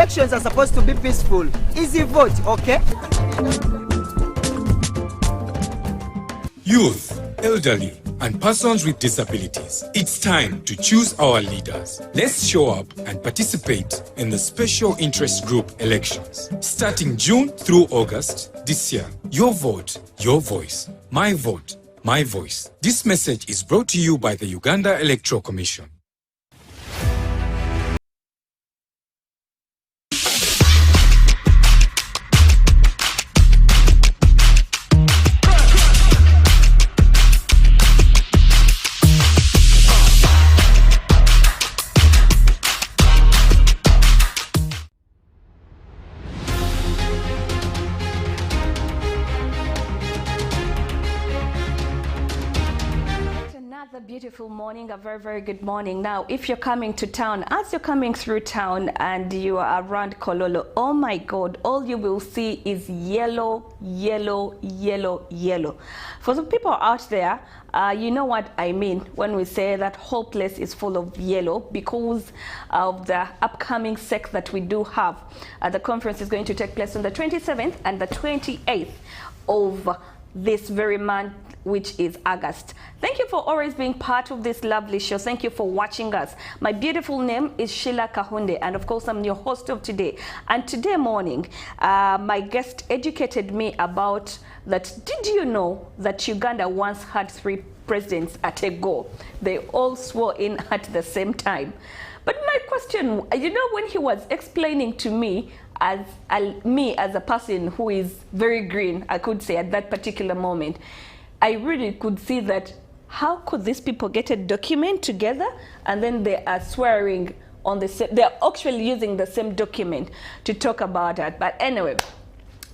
elections are supposed to be peaceful. Easy vote, okay? Youth, elderly, and persons with disabilities. It's time to choose our leaders. Let's show up and participate in the special interest group elections. Starting June through August this year. Your vote, your voice. My vote, my voice. This message is brought to you by the Uganda Electoral Commission. Beautiful morning, a very good morning. Now, if you're coming to town, as you're coming through town and you are around Kololo, oh my God, all you will see is yellow, yellow, yellow, yellow. For the people out there, you know what I mean when we say that whole place is full of yellow because of the upcoming SEC that we do have. The conference is going to take place on the 27th and the 28th of this very month, which is August. Thank you for always being part of this lovely show. Thank you for watching us. My beautiful name is Sheila Kahunde, and of course I'm your host of today. And today morning, my guest educated me about that. Did you know that Uganda once had 3 presidents at a go? They all swore in at the same time. But my question, you know, when he was explaining to me as a person who is very green, I could say at that particular moment, I really could see that how could these people get a document together and then they are swearing on the same, they're actually using the same document to talk about it. But anyway,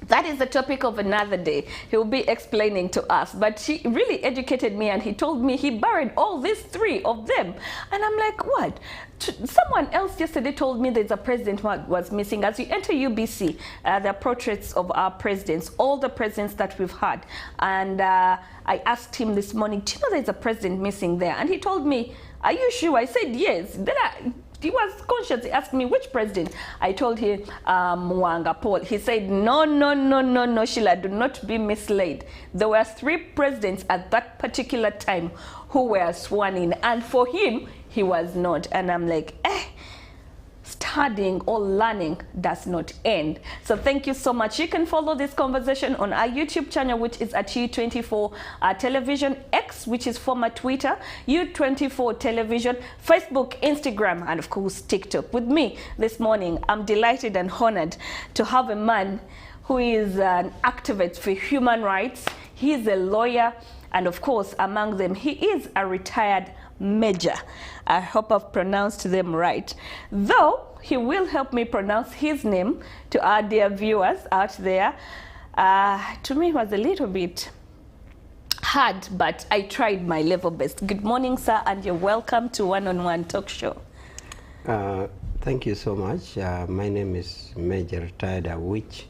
that is the topic of another day. He will be explaining to us. But he really educated me and he told me he buried all these 3 of them. And I'm like, what? Someone else yesterday told me there's a president who was missing. As you enter UBC, there are portraits of our presidents, all the presidents that we've had. And I asked him this morning, do you know there's a president missing there? And he told me, are you sure? I said, yes. Then he was conscious. He asked me, which president? I told him, Mwanga Paul. He said, no, Sheila, do not be misled. There were 3 presidents at that particular time who were sworn in. And for him, he was not. And I'm like, studying or learning does not end. So thank you so much. You can follow this conversation on our YouTube channel, which is at U24 Television, X, which is former Twitter, U24 Television, Facebook, Instagram, and of course TikTok. With me this morning, I'm delighted and honored to have a man who is an activist for human rights. He is a lawyer, and of course, among them, he is a retired major. I hope I've pronounced them right. Though he will help me pronounce his name to our dear viewers out there. To me, it was a little bit hard, but I tried my level best. Good morning, sir, and you're welcome to One-on-One Talk Show. Thank you so much. My name is Major Retired Awich.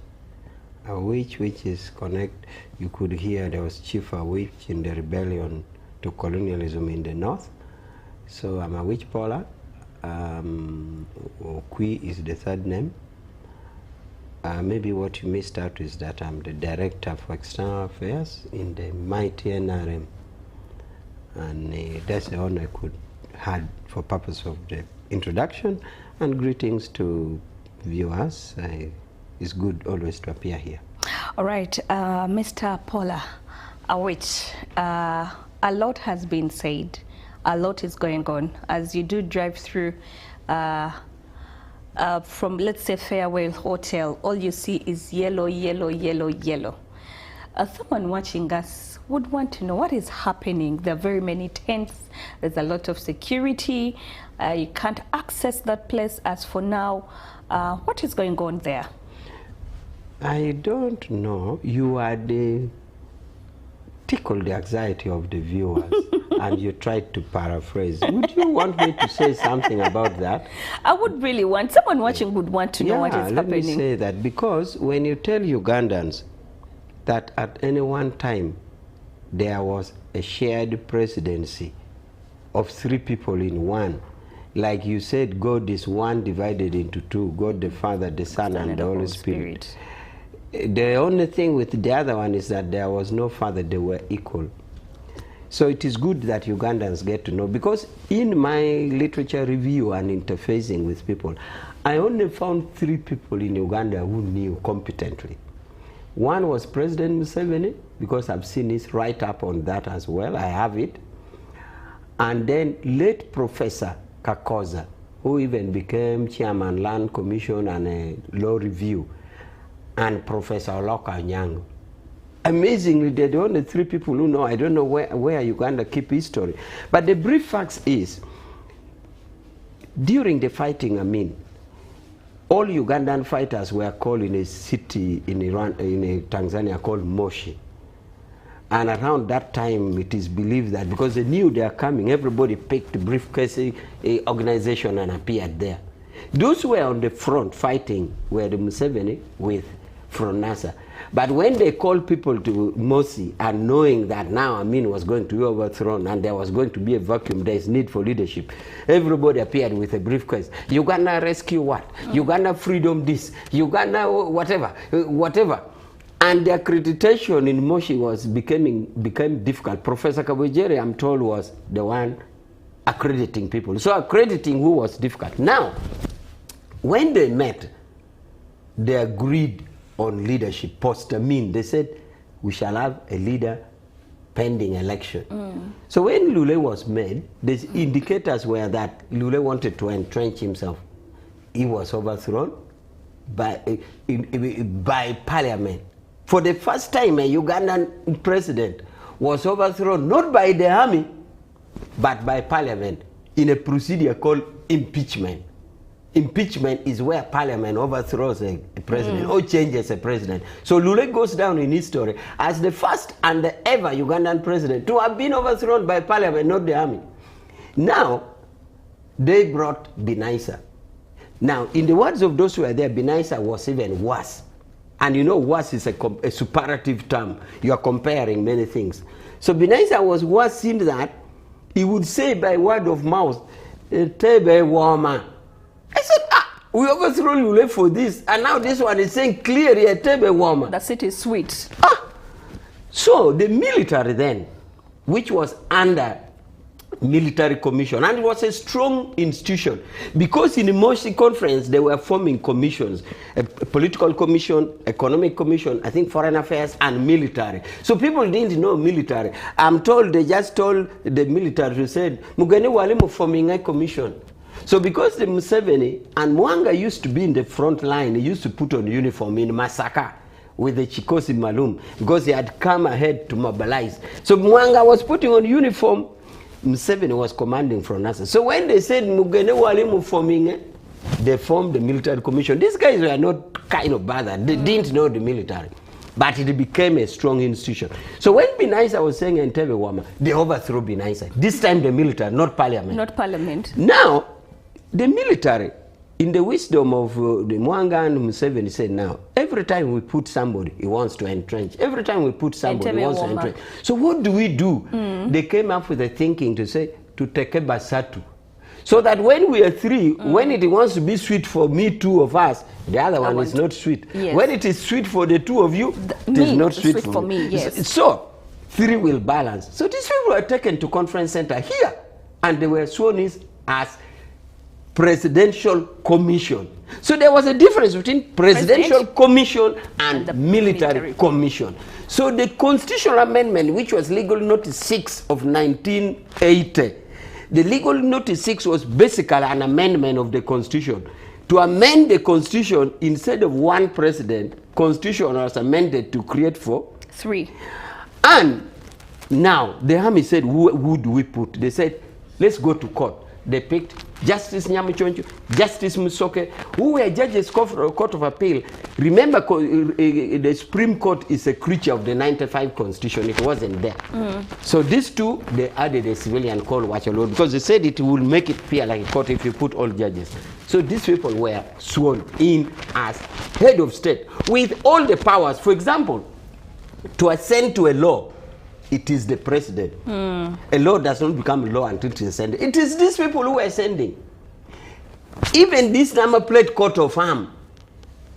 Awich, which is connect. You could hear there was Chief Awich in the rebellion to colonialism in the north. So I'm a witch Paula. Okwi is the third name. Maybe what you missed out is that I'm the Director for External Affairs in the mighty NRM. And that's the honor I could had for purpose of the introduction and greetings to viewers. It's good always to appear here. All right, Mr. Paula Awich, a lot has been said. A lot is going on. As you do drive through from, let's say, Farewell Hotel, all you see is yellow, yellow, yellow, yellow. Someone watching us would want to know what is happening. There are very many tents. There's a lot of security. You can't access that place as for now. What is going on there? I don't know. You are the tickle the anxiety of the viewers and you tried to paraphrase. Would you want me to say something about that? I would really want, someone watching would want to know what is happening. Let me say that, because when you tell Ugandans that at any one time there was a shared presidency of 3 people in one, like you said, God is one divided into two, God the Father, the Son, and the Holy Spirit. The only thing with the other one is that there was no father, they were equal. So it is good that Ugandans get to know, because in my literature review and interfacing with people, I only found 3 people in Uganda who knew competently. One was President Museveni, because I've seen his write-up on that as well, I have it. And then late Professor Kakoza, who even became Chairman Land Commission and a Law Review, and Professor Oloka Nyango. Amazingly, they're the only 3 people who know. I don't know where Uganda keep history. But the brief facts is, during the fighting, all Ugandan fighters were called in a city in Tanzania called Moshi. And around that time, it is believed that because they knew they are coming, everybody picked the briefcase organization and appeared there. Those who were on the front fighting were the Museveni with from NASA. But when they called people to Mosi, and knowing that now Amin was going to be overthrown and there was going to be a vacuum, there is need for leadership, everybody appeared with a briefcase. Uganda rescue what? Uganda freedom this, Uganda whatever. And the accreditation in Moshi became difficult. Professor Kabujere, I'm told, was the one accrediting people. So accrediting who was difficult. Now, when they met, they agreed on leadership post-Amin. They said, we shall have a leader pending election. So when Lule was made, the indicators were that Lule wanted to entrench himself. He was overthrown by parliament. For the first time, a Ugandan president was overthrown not by the army, but by parliament in a procedure called impeachment. Impeachment is where parliament overthrows a president or changes a president. So Lule goes down in history as the first and the ever Ugandan president to have been overthrown by parliament, not the army. Now, they brought Binaisa. Now, in the words of those who were there, Binaisa was even worse. And you know, worse is a superlative term. You are comparing many things. So Binaisa was worse in that he would say by word of mouth, Tebe Wama. I said, we overthrew Lule for this, and now this one is saying clearly a Tebe Wama. That city is sweet. So the military then, which was under military commission, and it was a strong institution, because in the Moshi conference they were forming commissions, a political commission, economic commission, I think foreign affairs, and military. So people didn't know military. I'm told they just told the military to say, Mugani walimu forming a commission. So because the Museveni and Mwanga used to be in the front line, he used to put on uniform in Masaka with the Chikosi Malum, because he had come ahead to mobilize. So Mwanga was putting on uniform, Museveni was commanding from NASA. So when they said Mugene walimu forming, they formed the military commission. These guys were not kind of bothered. They didn't know the military. But it became a strong institution. So when Binaisa was saying Entebbe Wama, they overthrew Binaisa. This time the military, not parliament. Not parliament. Now, the military, in the wisdom of the Mwanga and Museveni, said now, every time we put somebody, he wants to entrench. Every time we put somebody, he wants to entrench. So what do we do? They came up with a thinking to say, to take a basatu. So that when we are 3, when it wants to be sweet for me, 2 of us, the other one is not sweet. Yes. When it is sweet for the 2 of you, it is not sweet for me. Yes. So 3 will balance. So these people were taken to conference center here, and they were sworn in as presidential commission. So there was a difference between presidential commission and the military commission. So the constitutional amendment, which was legal notice 6 of 1980, the legal notice 6 was basically an amendment of the constitution. To amend the constitution, instead of 1 president, constitution was amended to create 3. And now the army said, who do we put? They said, let's go to court. They picked Justice Nyamuchonchu, Justice Musoke, who were judges Court of Appeal. Remember, the Supreme Court is a creature of the 95 Constitution. It wasn't there. So these 2, they added a civilian called Wachalod, because they said it will make it appear like a court if you put all judges. So these people were sworn in as head of state with all the powers. For example, to assent to a law, it is the president. A law does not become a law until it is sent. It is these people who are sending. Even this number plate coat of arm,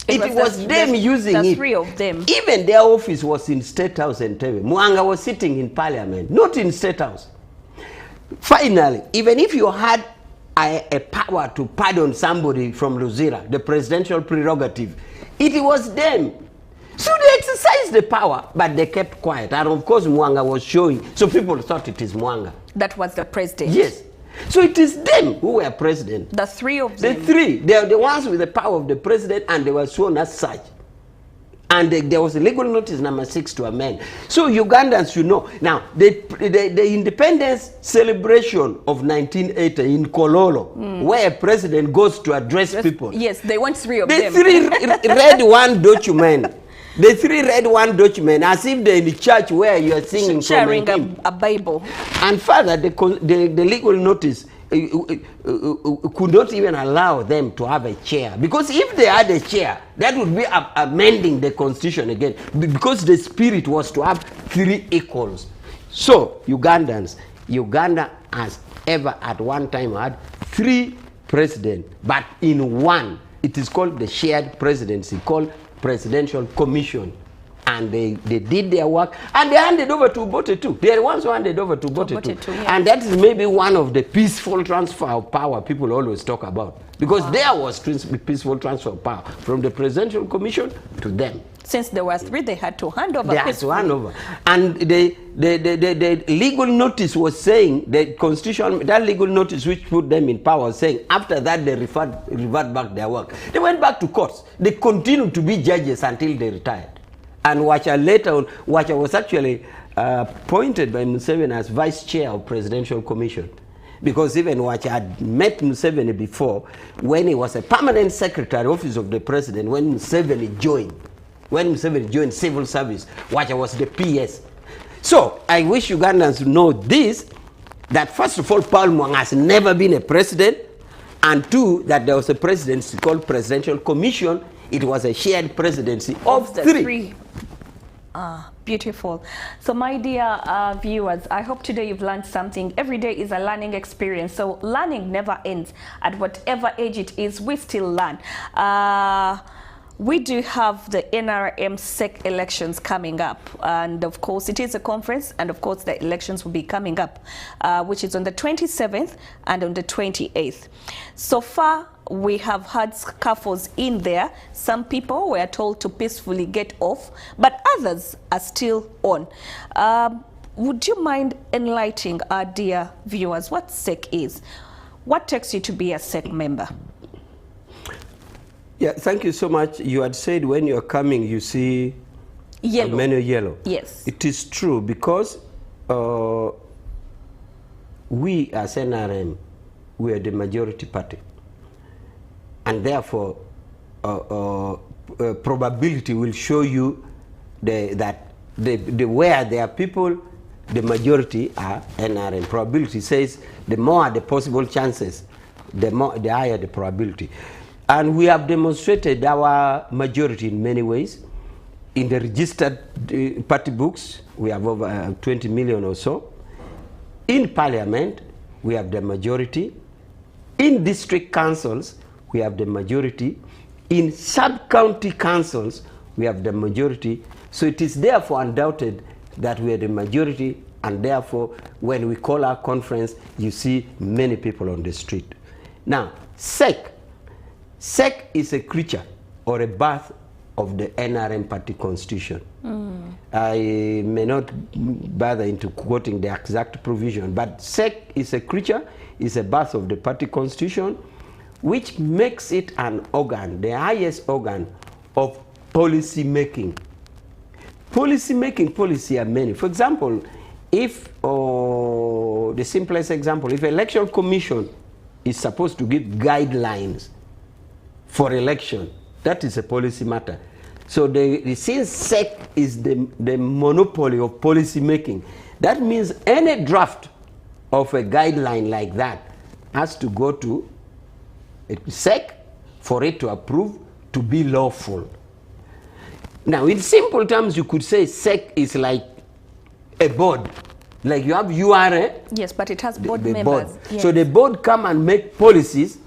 it was them using it. The three of them. Even their office was in State House and Entebbe. Mwanga was sitting in Parliament, not in State House. Finally, even if you had a power to pardon somebody from Luzira, the presidential prerogative, it was them. So they exercised the power, but they kept quiet. And of course, Mwanga was showing, so people thought it is Mwanga. That was the president. Yes. So it is them who were president. The three of them. The three. They are the ones with the power of the president, and they were sworn as such. And there was a legal notice number 6 to amend. So Ugandans should know. Now, the independence celebration of 1980 in Kololo, where a president goes to address people. Yes, they want 3 of the them. The 3 read one document. The 3 read one document as if they're in the church where you are singing sharing from a Bible. And further, the legal notice could not even allow them to have a chair. Because if they had a chair, that would be amending the constitution again. Because the spirit was to have 3 equals. So, Ugandans, Uganda has ever at one time had 3 presidents, but in one. It is called the shared presidency, called Presidential Commission. And they did their work, and they handed over to Obote too. They are the ones who handed over to Obote too. Yeah. And that is maybe one of the peaceful transfer of power people always talk about. Because there was peaceful transfer of power from the Presidential Commission to them. Since there were 3, they had to hand over. They had to hand over. And the legal notice was saying, the constitution, that legal notice which put them in power, saying after that they revert back their work. They went back to courts. They continued to be judges until they retired. And Wacha later on, Wacha was actually appointed by Museveni as vice chair of Presidential Commission. Because even Wacha had met Museveni before, when he was a permanent secretary, office of the president, when Museveni joined civil service, Wacha was the PS. So I wish Ugandans to know this, that first of all, Paul Mwanga has never been a president, and 2, that there was a presidency called Presidential Commission. It was a shared presidency of the 3. Beautiful. So my dear viewers, I hope today you've learned something. Every day is a learning experience, so learning never ends. At whatever age it is, we still learn. We do have the NRM SEC elections coming up, and of course it is a conference, and of course the elections will be coming up, which is on the 27th and on the 28th. So far we have had scuffles in there. Some people were told to peacefully get off, but others are still on. Would you mind enlightening our dear viewers what SEC is? What takes you to be a SEC member? Yeah, thank you so much. You had said when you're coming, you see Yellow. menu yellow. Yes. It is true, because we as NRM, we are the majority party. And therefore, probability will show you that where there are people, the majority are NRM. Probability says the more the possible chances, the higher the probability. And we have demonstrated our majority in many ways. In the registered party books, we have over 20 million or so. In Parliament, we have the majority. In district councils, we have the majority. In sub-county councils, we have the majority. So it is therefore undoubted that we are the majority, and therefore, when we call our conference, you see many people on the street. Now, SEC is a creature or a birth of the NRM party constitution. I may not bother into quoting the exact provision, but SEC is a creature, is a birth of the party constitution, which makes it an organ, the highest organ of policy making. Policy are many. For example, if, the simplest example, if election commission is supposed to give guidelines for election, that is a policy matter. So since SEC is the monopoly of policy making, that means any draft of a guideline like that has to go to SEC for it to approve to be lawful. Now, in simple terms, you could say SEC is like a board. Like you have URA. Yes, but it has board members. Board. Yes. So the board come and make policies,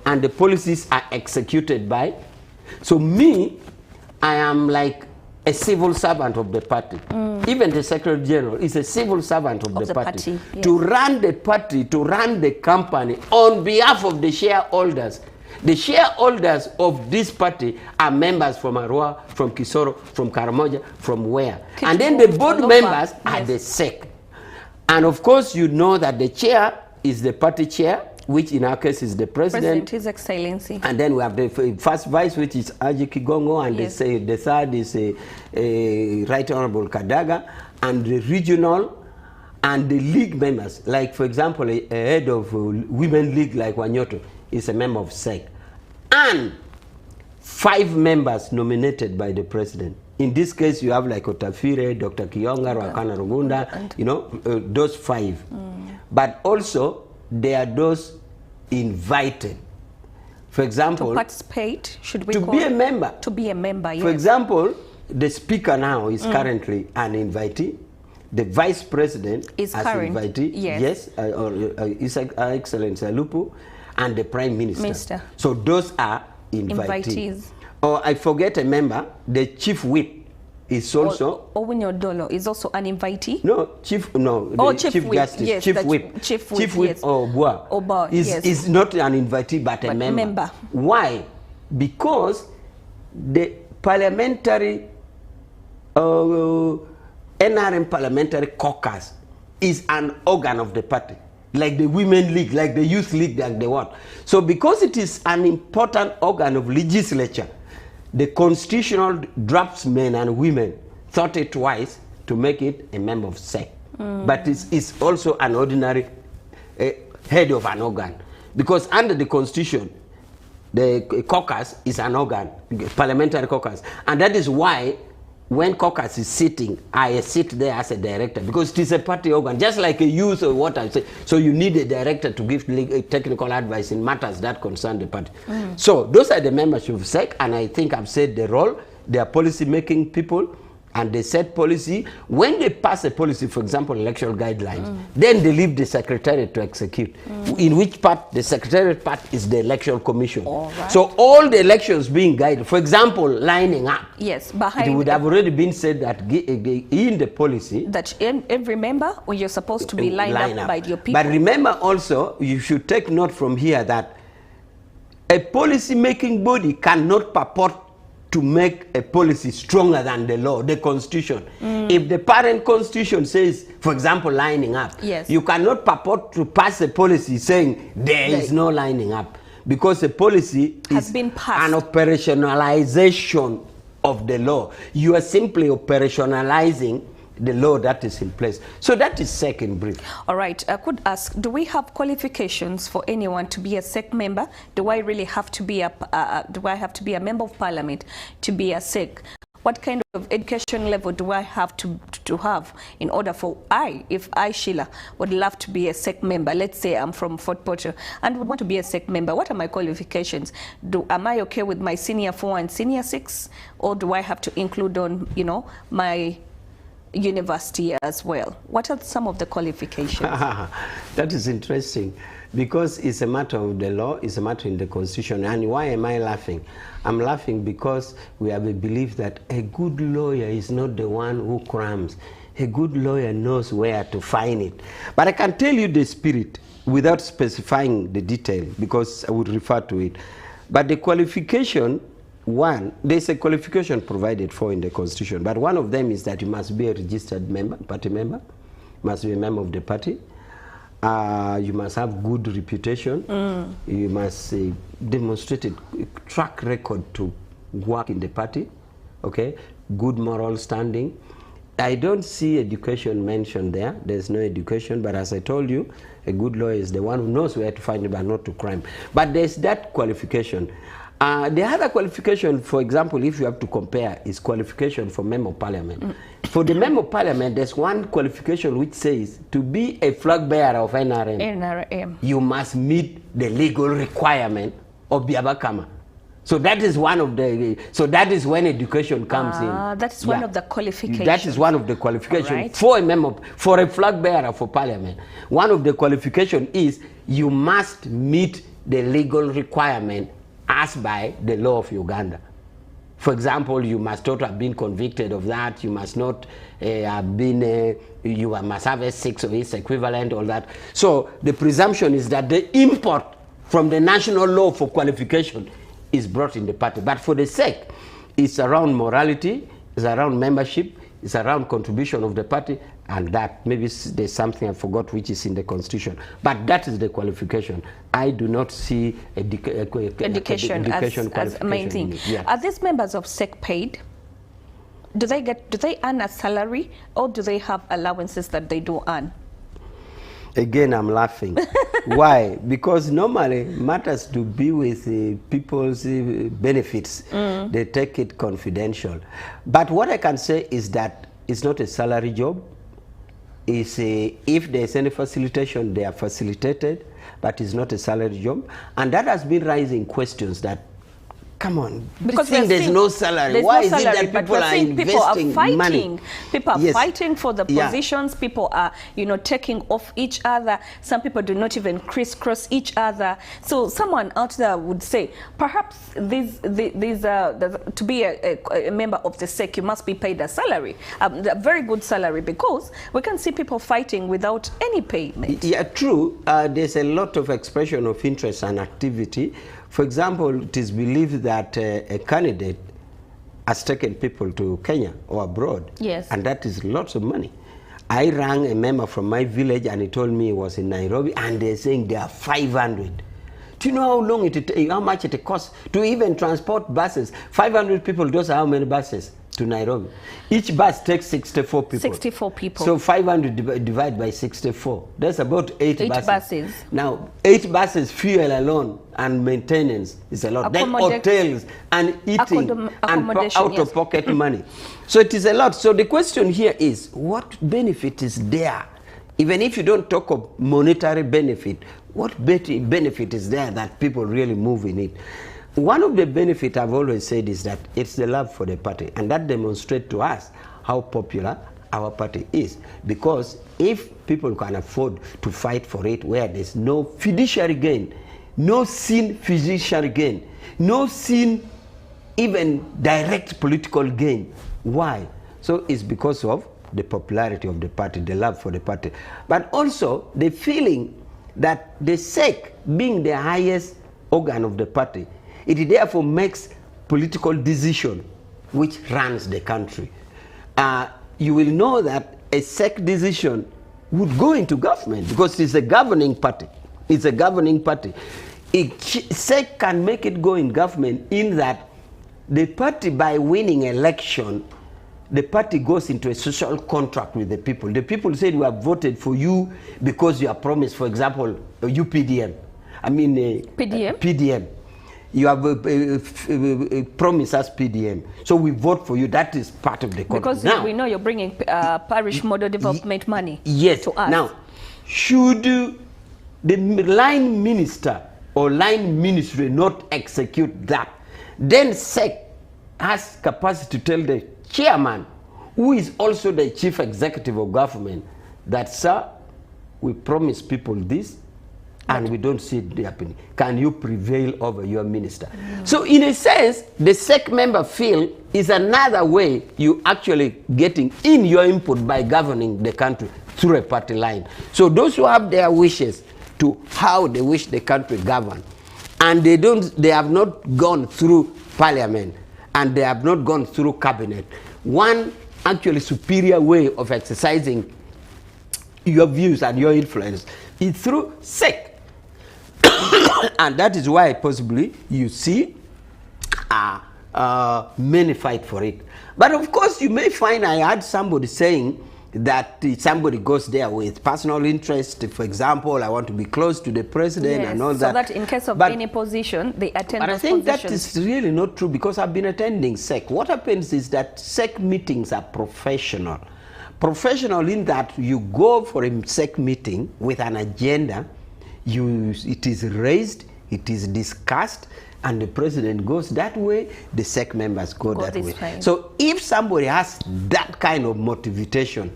and the policies are executed by. So me, I am like a civil servant of the party. Even the Secretary General is a civil servant of the party. Yes. To run the party, to run the company on behalf of the shareholders. The shareholders of this party are members from Arua, from Kisoro, from Karamoja, from where. And then the board members are the SEC. And of course, you know that the chair is the party chair, which in our case is the president. His Excellency. And then we have the first vice, which is Aji Kigongo, and Yes. the third is Right Honorable Kadaga, and the regional and the league members. Like, for example, a head of Women League like Wanyoto is a member of SEC. And 5 members nominated by the president. In this case, you have like Otafire, Dr. Kiyonga, Wakana Rugunda, you know, those 5. But also, there are those invited. For example, To participate, should we to call be a member. To be a member, yes. For example, the speaker now is currently an invitee. The vice president Is as current, invitee. yes. His Excellency Alupu, and the prime minister. Minister. So those are Invitees. Or I forget a member, the chief whip is also. Owinyo Dolo is also an invitee. No, chief Chief Whip, justice, yes, chief that's whip. Chief Whip, Chief whip yes. Obua yes. is not an invitee but a member. Why? Because the parliamentary NRM parliamentary caucus is an organ of the party, like the Women League, like the Youth League, like the what. So because it is an important organ of legislature, the constitutional draftsmen and women thought it wise to make it a member of SEC. But it's also an ordinary head of an organ. Because under the constitution, the caucus is an organ, parliamentary caucus. And that is why when caucus is sitting, I sit there as a director because it is a party organ, just like a youth or what I say. So you need a director to give technical advice in matters that concern the party. So those are the members of SEC, and I think I've said the role. They are policy making people, and they set policy. When they pass a policy, for example, electoral guidelines, then they leave the secretariat to execute. In which part? The secretariat part is the electoral commission. Right. So all the elections being guided, for example, lining up. Yes, It would have already been said that in the policy that every member, when you're supposed to be lined up by your people. But remember also, you should take note from here that a policy making body cannot purport to make a policy stronger than the law, the constitution. If the parent constitution says, for example, lining up, yes, you cannot purport to pass a policy saying there is no lining up, because a policy has is been passed. An operationalization of the law. You are simply operationalizing the law that is in place. So that is SEC in brief. All right, I could ask, do we have qualifications for anyone to be a SEC member? Do I really have to be a member of parliament to be a SEC? What kind of education level do I have to have in order for if I, Sheila, would love to be a SEC member? Let's say I'm from Fort Porter and would want to be a SEC member. What are my qualifications? Am I okay with my senior 4 and senior 6? Or do I have to include on, my university as well? What are some of the qualifications? That is interesting, because it's a matter of the law, it's a matter in the constitution. And why am I laughing? I'm laughing because we have a belief that a good lawyer is not the one who crams. A good lawyer knows where to find it. But I can tell you the spirit without specifying the detail, because I would refer to it. But the qualification, one, there's a qualification provided for in the constitution, but one of them is that you must be a registered member, party member, must be a member of the party, you must have good reputation, you must demonstrate a track record to work in the party, okay, good moral standing. I don't see education mentioned there. There's no education, but as I told you, a good lawyer is the one who knows where to find it but not to crime. But there's that qualification. The other qualification, for example, if you have to compare, is qualification for member of parliament. For the member of parliament, there's one qualification which says to be a flag bearer of NRM, you must meet the legal requirement of Biabakama. So that is one of the, so that is when education comes in. That is one of the qualifications. That is one of the qualifications right. for a member, for a flag bearer for parliament. One of the qualifications is you must meet the legal requirement as by the law of Uganda. For example, you must not have been convicted of that, you must not have been, you must have S6 or its equivalent, all that. So the presumption is that the import from the national law for qualification is brought in the party. But for the SEC, it's around morality, it's around membership, it's around contribution of the party, and that maybe there's something I forgot which is in the constitution. But that is the qualification. I do not see education as a main thing. Yeah. Are these members of SEC paid? Do they earn a salary, or do they have allowances that they do earn? Again, I'm laughing. Why? Because normally matters to be with people's benefits. They take it confidential. But what I can say is that it's not a salary job. It's if there's any facilitation, they are facilitated, but it's not a salary job. And that has been raising questions that, come on, because there's no salary. Why is it that people are investing money? People are fighting for the positions. People are, taking off each other. Some people do not even crisscross each other. So someone out there would say, perhaps to be a member of the SEC, you must be paid a salary, a very good salary, because we can see people fighting without any payment. Yeah, true. There's a lot of expression of interest and activity. For example, it is believed that a candidate has taken people to Kenya or abroad. Yes. And that is lots of money. I rang a member from my village and he told me he was in Nairobi and they're saying there are 500. Do you know how long how much it costs to even transport buses? 500 people, those are how many buses to Nairobi? Each bus takes 64 people. 64 people. So 500 divided by 64. That's about 8 buses. Now, 8 buses, fuel alone and maintenance is a lot. Then hotels and eating and out-of-pocket money. So it is a lot. So the question here is, what benefit is there? Even if you don't talk of monetary benefit, what benefit is there that people really move in it? One of the benefits I've always said is that it's the love for the party, and that demonstrates to us how popular our party is. Because if people can afford to fight for it where there's no fiduciary gain, no seen fiduciary gain, no seen even direct political gain, why? So it's because of the popularity of the party, the love for the party, but also the feeling that the SEC, being the highest organ of the party, it therefore makes political decision which runs the country. You will know that a SEC decision would go into government because it's a governing party. It's a governing party. SEC can make it go in government in that the party, by winning election, the party goes into a social contract with the people. The people said, we have voted for you because you have promised, for example, PDM. PDM. You have promised us PDM. So we vote for you. That is part of the contract. Because now, we know you're bringing parish model development money to us. Now, should the line minister or line ministry not execute that, then SEC has capacity to tell the chairman, who is also the chief executive of government, that, sir, we promise people this and we don't see it happening. Can you prevail over your minister? So in a sense, the SEC member feel is another way you actually getting in your input by governing the country through a party line. So those who have their wishes to how they wish the country govern, and they have not gone through parliament, and they have not gone through cabinet. One actually superior way of exercising your views and your influence is through SEC. And that is why possibly you see many fight for it. But of course you may find, I heard somebody saying that somebody goes there with personal interest. For example, I want to be close to the president, and all that. So that in case of any position, they attend But those I think positions. that is really not true, because I've been attending SEC. What happens is that SEC meetings are professional. Professional in that you go for a SEC meeting with an agenda, it is raised, it is discussed, and the president goes that way, the SEC members go that way. Way. So if somebody has that kind of motivation,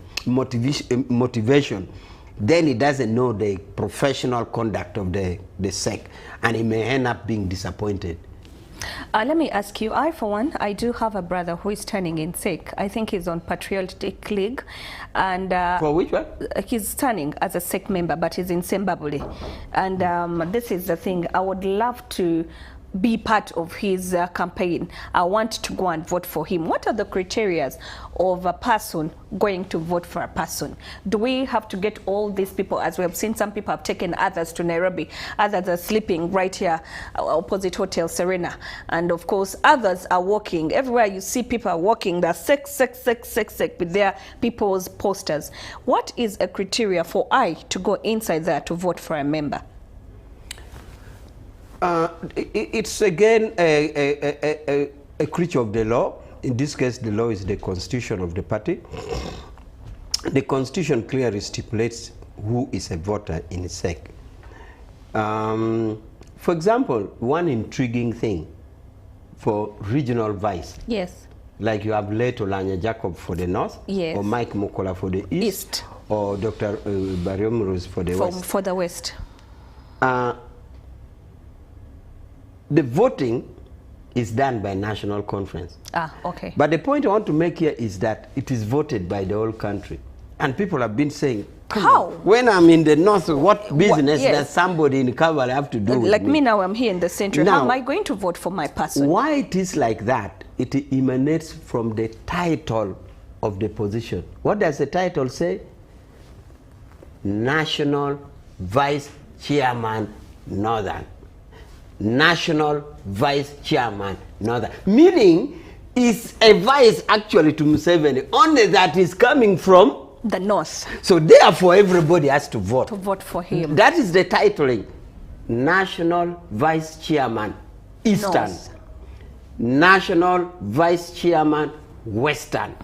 then he doesn't know the professional conduct of the SEC, and he may end up being disappointed. Let me ask you, I for one, I do have a brother who is turning in SEC. I think he's on Patriotic League. And for which one? He's turning as a SEC member, but he's in Zimbabwe. And this is the thing, I would love to be part of his campaign. I want to go and vote for him. What are the criteria of a person going to vote for a person? Do we have to get all these people, as we have seen some people have taken others to Nairobi, others are sleeping right here opposite Hotel Serena, and of course others are walking. Everywhere you see people are walking, they're SEC with their people's posters. What is a criteria for I to go inside there to vote for a member? It's again a creature of the law. In this case, the law is the constitution of the party. The constitution clearly stipulates who is a voter in SEC. For example, one intriguing thing for regional vice. Yes. Like you have Leto Lanya Jacob for the north, yes, or Mike Mukola for the east. Or Dr. Bariomrus for the west. For the west. The voting is done by national conference. Ah, okay. But the point I want to make here is that it is voted by the whole country. And people have been saying, how? When I'm in the north, what business yes, does somebody in Kavala have to do with like me? me now, I'm here in the center. Now, how am I going to vote for my person? Why it is like that, it emanates from the title of the position. What does the title say? National Vice Chairman Northern. National Vice Chairman Northern. Meaning, is a vice actually to Museveni, only that is coming from the north. So therefore everybody has to vote. To vote for him. That is the titling. National Vice Chairman Eastern. North. National Vice Chairman Western.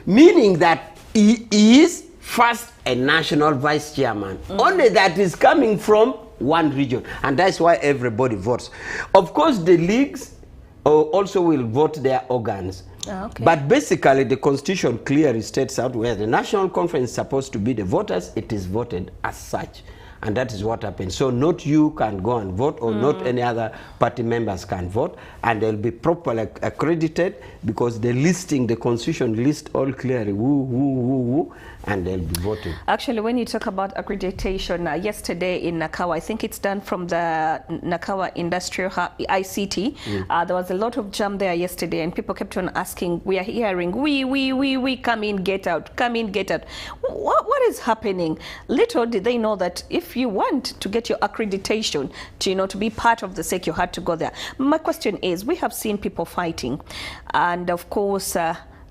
Meaning that he is first a national vice chairman. Only that is coming from one region, and that's why everybody votes. Of course, the leagues also will vote their organs. Okay. But basically, the constitution clearly states out where the national conference is supposed to be the voters, it is voted as such. And that is what happens. So not you can go and vote, or not any other party members can vote, and they'll be properly accredited because the listing, the constitution lists all clearly who, and they'll be voting. Actually, when you talk about accreditation, yesterday in Nakawa, I think it's done from the Nakawa Industrial Hub, ICT. There was a lot of jam there yesterday, and people kept on asking, we are hearing, we, come in, get out, come in, get out. What is happening? Little did they know that if you want to get your accreditation to, to be part of the SEC, you had to go there. My question is, we have seen people fighting, and of course,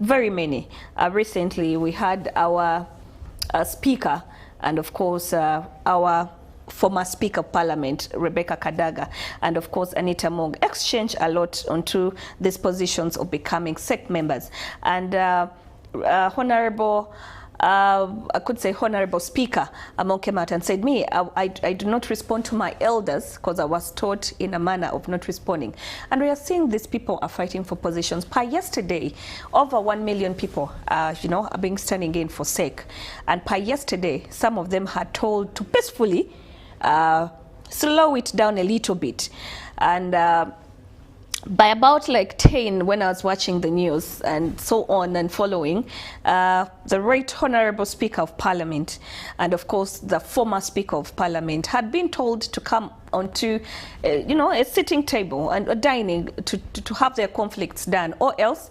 very many. Recently, we had our speaker, and of course, our former Speaker of Parliament, Rebecca Kadaga, and of course, Anita Mong, exchange a lot onto these positions of becoming SEC members. And I could say Honorable Speaker Among came out and said, I do not respond to my elders because I was taught in a manner of not responding. And we are seeing these people are fighting for positions. Per yesterday, over 1 million people, are being standing in for SEC. And per yesterday, some of them had told to peacefully slow it down a little bit. And by about like 10, when I was watching the news and so on and following, the right Honorable Speaker of Parliament and of course the former Speaker of Parliament had been told to come onto a sitting table and a dining to have their conflicts done, or else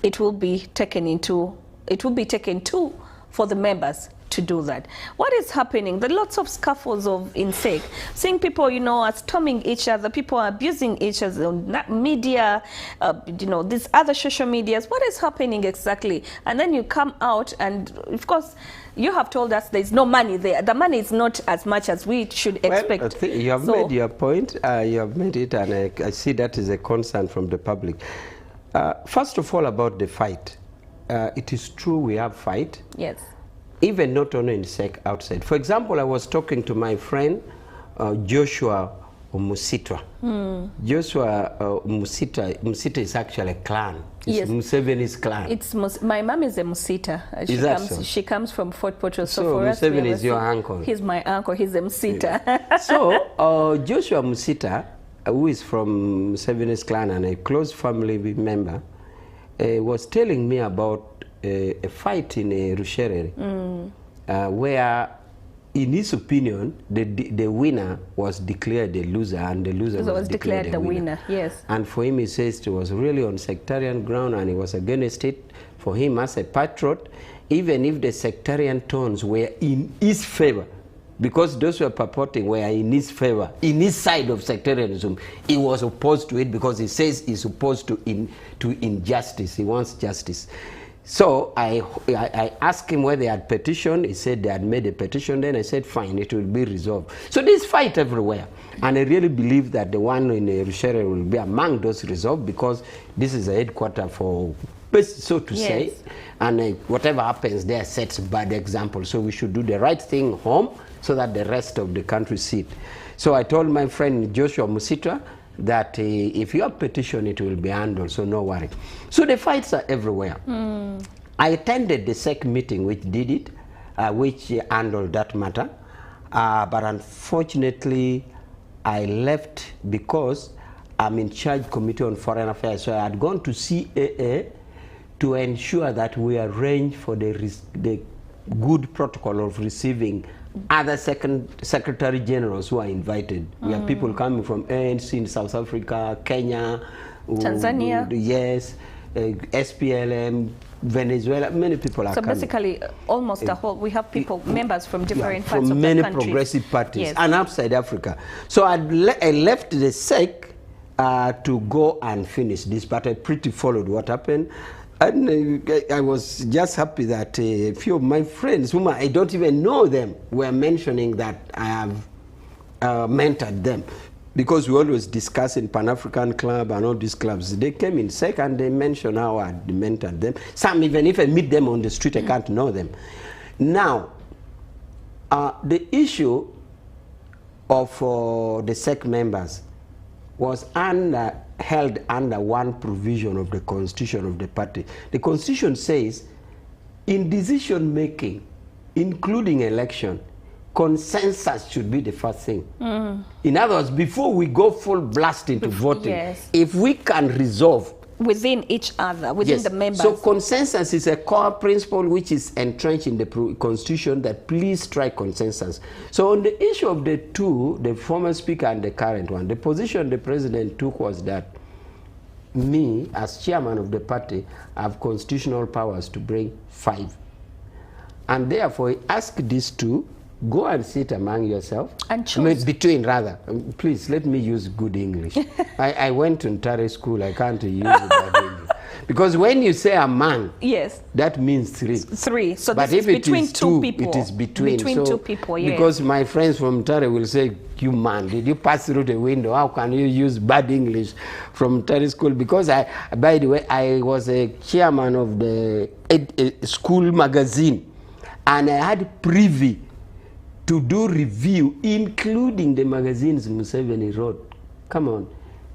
it will be taken to for the members to do that. What is happening? There are lots of scuffles in SEC. Seeing people, are storming each other, people are abusing each other on media, these other social medias. What is happening exactly? And then you come out and, of course, you have told us there's no money there. The money is not as much as we should expect. Well, I think you have made your point. You have made it, and I see that is a concern from the public. First of all, about the fight. It is true we have fight. Yes. Even not only in SEC, outside. For example, I was talking to my friend Joshua Musita. Joshua Musita is actually a clan. It's Yes. Museveni's clan. It's my mom is a Musita. Is that so? She comes from Fort Portal. So So for us, we Museveni have is your uncle. He's my uncle. He's a Musita. So Joshua Musita, who is from Museveni's clan and a close family member, was telling me about a fight in Rushere, where, in his opinion, the winner was declared the loser, and the loser was declared the winner. Yes. And for him, he says it was really on sectarian ground, and he was against it. For him, as a patriot, even if the sectarian tones were in his favor, because those who were purporting were in his favor, in his side of sectarianism, he was opposed to it because he says he's opposed to injustice. He wants justice. So I asked him whether they had petitioned. He said they had made a petition. Then I said, fine, it will be resolved. So there's fight everywhere. And I really believe that the one in Rushere will be among those resolved, because this is a headquarter for, so to say. And whatever happens there sets a bad example. So we should do the right thing home so that the rest of the country see it. So I told my friend Joshua Musita that if you have petition, it will be handled, so no worry. So the fights are everywhere. I attended the SEC meeting which did it, which handled that matter, but unfortunately I left because I'm in charge committee on foreign affairs. So I had gone to CAA to ensure that we arrange for the good protocol of receiving other secretary generals who are invited. We have people coming from ANC in South Africa, Kenya, Tanzania. Yes, SPLM, Venezuela. Many people are coming. So basically, almost the whole, we have people, members from different parts of the country. From many country. progressive parties, Yes. and outside Africa. So I left the SEC to go and finish this, but I pretty followed what happened. And I was just happy that a few of my friends, whom I don't even know them, were mentioning that I have mentored them. Because we always discuss in Pan-African Club and all these clubs. They came in SEC and they mentioned how I mentored them. Some, even if I meet them on the street, I can't know them. Now, the issue of the SEC members was held under one provision of the constitution of the party. The constitution says, in decision making, including election, consensus should be the first thing. In other words, before we go full blast into voting, yes. if we can resolve within each other, within the members. So consensus is a core principle which is entrenched in the constitution, that please try consensus. So on the issue of the two, the former speaker and the current one, the position the president took was that me, as chairman of the party, have constitutional powers to bring 5. And therefore he asked these two, go and sit among yourself. And choose. Between, rather. Please, let me use good English. I went to Ntare school. I can't use bad English. Because when you say among, yes, that means 3. 3. So but this if is between it is two people. It is between. Between so, two people, yes. Because my friends from Ntare will say, you man, did you pass through the window? How can you use bad English from Ntare school? Because by the way, I was a chairman of the school magazine. And I had privy to do review, including the magazines Museveni wrote. Come on.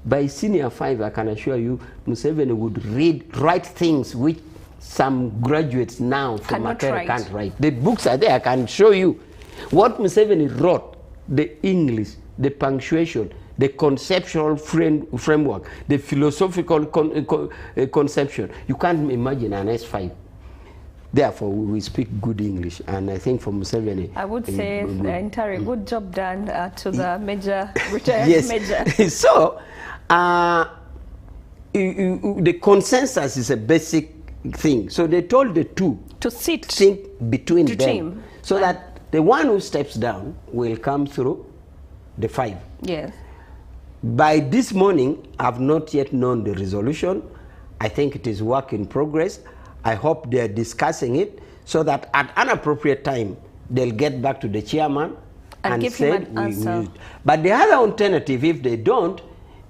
By senior 5, I can assure you, Museveni would write things which some graduates now from Makerere can't write. The books are there, I can show you. What Museveni wrote, the English, the punctuation, the conceptual framework, the philosophical conception. You can't imagine an S5. Therefore, we speak good English, and I think for Museveni, I would say the entire good job done to the major, retired major. So, the consensus is a basic thing. So they told the two to think between them, team. so that the one who steps down will come through the 5. Yes. By this morning, I've not yet known the resolution. I think it is work in progress. I hope they're discussing it so that at an appropriate time, they'll get back to the chairman and give say, him an answer. But the other alternative, if they don't,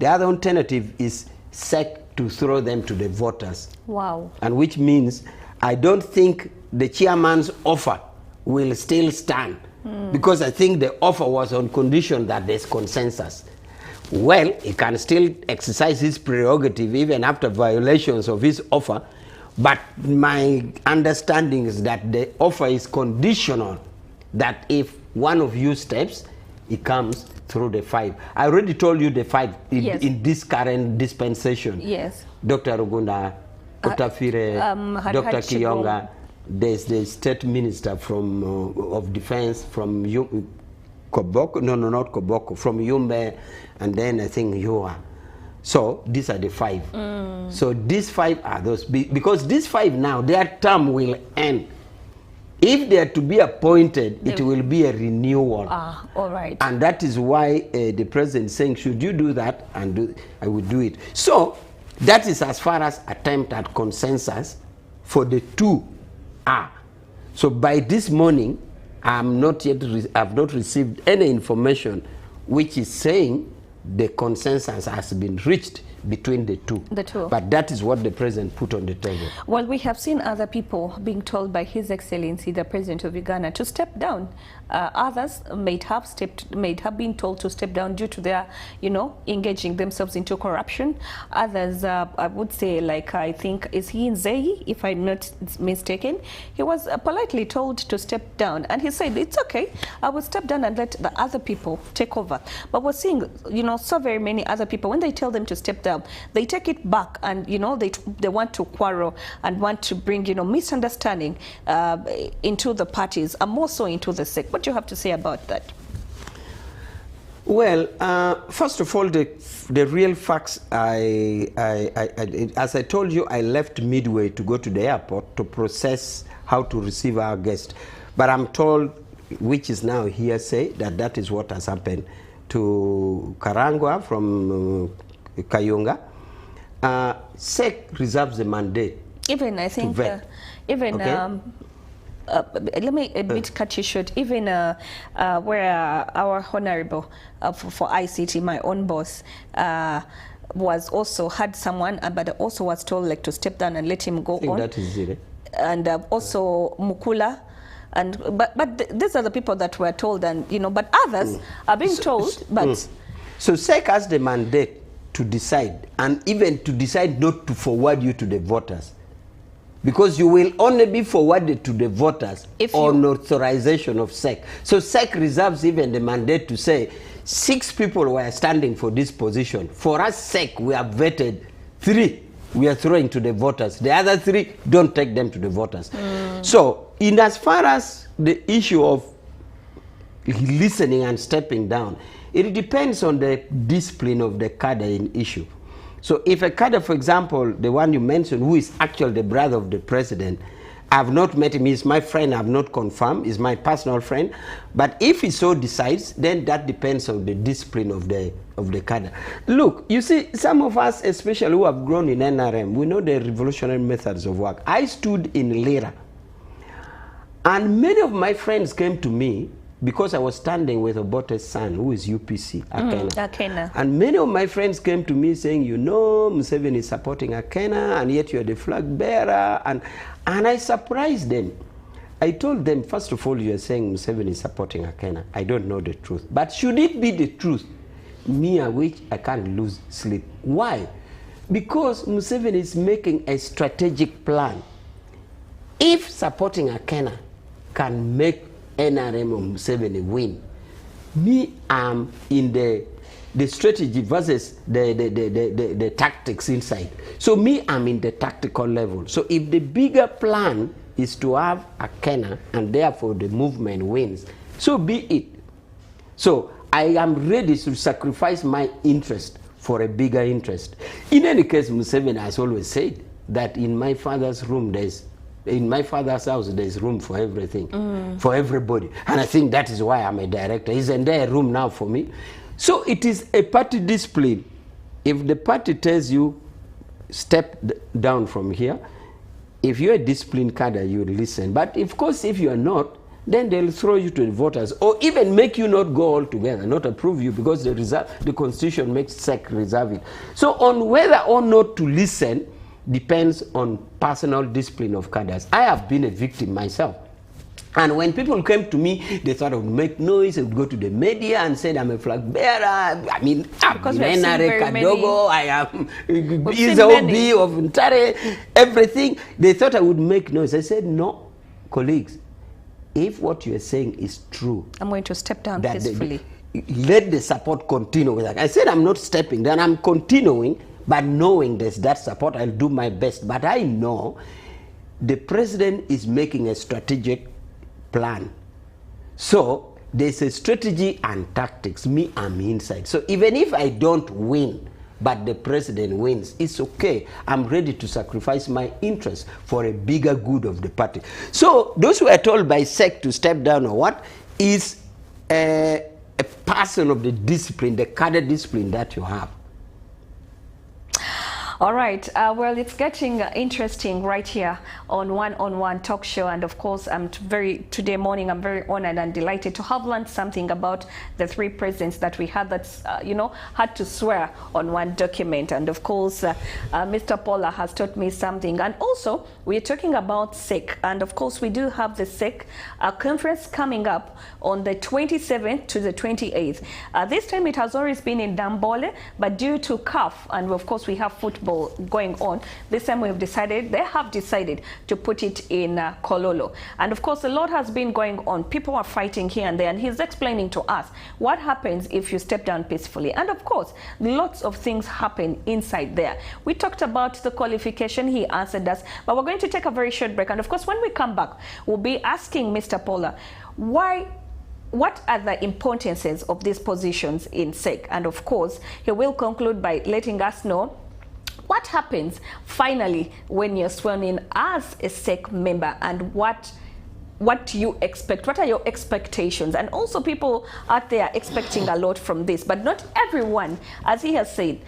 the other alternative is SEC to throw them to the voters. Wow. And which means I don't think the chairman's offer will still stand, because I think the offer was on condition that there's consensus. well, he can still exercise his prerogative even after violations of his offer. But my understanding is that the offer is conditional, that if one of you steps, it comes through the 5. I already told you the 5 in this current dispensation. Yes. Dr. Rugunda, Otafire, Dr. Kiyonga, there's the state minister from of defense from Koboko, no, not Koboko, from Yumbe, and then I think Yua. So these are the 5. So these 5 are those, because these 5 now, their term will end. If they are to be appointed, it will be a renewal. All right. And that is why the president is saying, should you do that? And I will do it. So that is as far as attempt at consensus for the 2 are. So by this morning, I've not received any information which is saying the consensus has been reached between the 2. The 2. But that is what the president put on the table. Well, we have seen other people being told by His Excellency, the President of Uganda, to step down. Others may have been told to step down due to their, engaging themselves into corruption. Others, I would say, like, I think, is he in Zeyi, if I'm not mistaken? He was politely told to step down, and he said, it's okay, I will step down and let the other people take over. But we're seeing, so very many other people, when they tell them to step down, they take it back, and, they want to quarrel and want to bring, misunderstanding into the parties, and more so into the sect. What do you have to say about that? Well, first of all, the real facts, as I told you, I left midway to go to the airport to process how to receive our guest. But I'm told, which is now hearsay, that is what has happened to Karangwa from Kayunga. SEC reserves the mandate. Even, I think, let me a bit cut you short. Even where our honorable for ICT, my own boss, was also had someone, but also was told like to step down and let him go on. That is it. And also Mukula. And but these are the people that were told, and but others are being told. But so SEC has the mandate to decide, and even to decide not to forward you to the voters, because you will only be forwarded to the voters on authorization of SEC. So SEC reserves even the mandate to say 6 people were standing for this position. For us, SEC, we have vetted 3. We are throwing to the voters. The other 3, don't take them to the voters. So, in as far as the issue of listening and stepping down, it depends on the discipline of the cadre in issue. So, if a cadre, for example, the one you mentioned, who is actually the brother of the president, I have not met him, he's my friend, I have not confirmed, he's my personal friend. But if he so decides, then that depends on the discipline of the cadre. Look, you see, some of us, especially who have grown in NRM, we know the revolutionary methods of work. I stood in Lira, and many of my friends came to me because I was standing with Obote's son, who is UPC, Akena. And many of my friends came to me saying, Museveni is supporting Akena, and yet you're the flag bearer. And I surprised them. I told them, first of all, you're saying Museveni is supporting Akena. I don't know the truth. But should it be the truth, me, which I can't lose sleep. Why? Because Museveni is making a strategic plan. If supporting Akena can make NRM of Museveni win, me, I'm in the strategy versus the tactics inside. So me, I'm in the tactical level. So if the bigger plan is to have Akena and therefore the movement wins, so be it. So I am ready to sacrifice my interest for a bigger interest. In any case, Museveni has always said that in my father's room in my father's house, there's room for everything, for everybody. And I think that is why I'm a director. Isn't there a room now for me? So it is a party discipline. If the party tells you, step down from here, if you're a disciplined cadre, you listen. But of course, if you are not, then they'll throw you to the voters, or even make you not go altogether, not approve you, because the Constitution makes SEC reserve it. So on whether or not to listen depends on personal discipline of cadres. I have been a victim myself. And when people came to me, they thought I would make noise, I would go to the media and said I'm a flag bearer. I mean, I'm Menare Kadogo, I am Izaobi of Ntare, everything. They thought I would make noise. I said, no, colleagues, if what you're saying is true, I'm going to step down peacefully. Let the support continue with that. I said I'm not stepping down, I'm continuing, but knowing there's that support, I'll do my best. But I know the president is making a strategic plan. So there's a strategy and tactics. Me, I'm inside. So even if I don't win, but the president wins, it's okay. I'm ready to sacrifice my interests for a bigger good of the party. So those who are told by SEC to step down or what is a person of the discipline, the cadre discipline that you have. All right. Well, it's getting interesting right here on One Talk Show. And of course, today morning, I'm very honored and delighted to have learned something about the three presidents that we had that, had to swear on one document. And of course, Mr. Paula has taught me something. And also, we're talking about SEC. And of course, we do have the SEC conference coming up on the 27th to the 28th. This time it has always been in Dambole, but due to CAF, and of course, we have football going on, this time they have decided to put it in Kololo. And of course, a lot has been going on. People are fighting here and there, and he's explaining to us what happens if you step down peacefully. And of course, lots of things happen inside there. We talked about the qualification, he answered us, but we're going to take a very short break. And of course, when we come back, we'll be asking Mr. Paula, what are the importances of these positions in SEC? And of course, he will conclude by letting us know what happens finally when you're sworn in as a SEC member, and what do you expect? What are your expectations? And also, people out there expecting a lot from this, but not everyone, as he has said,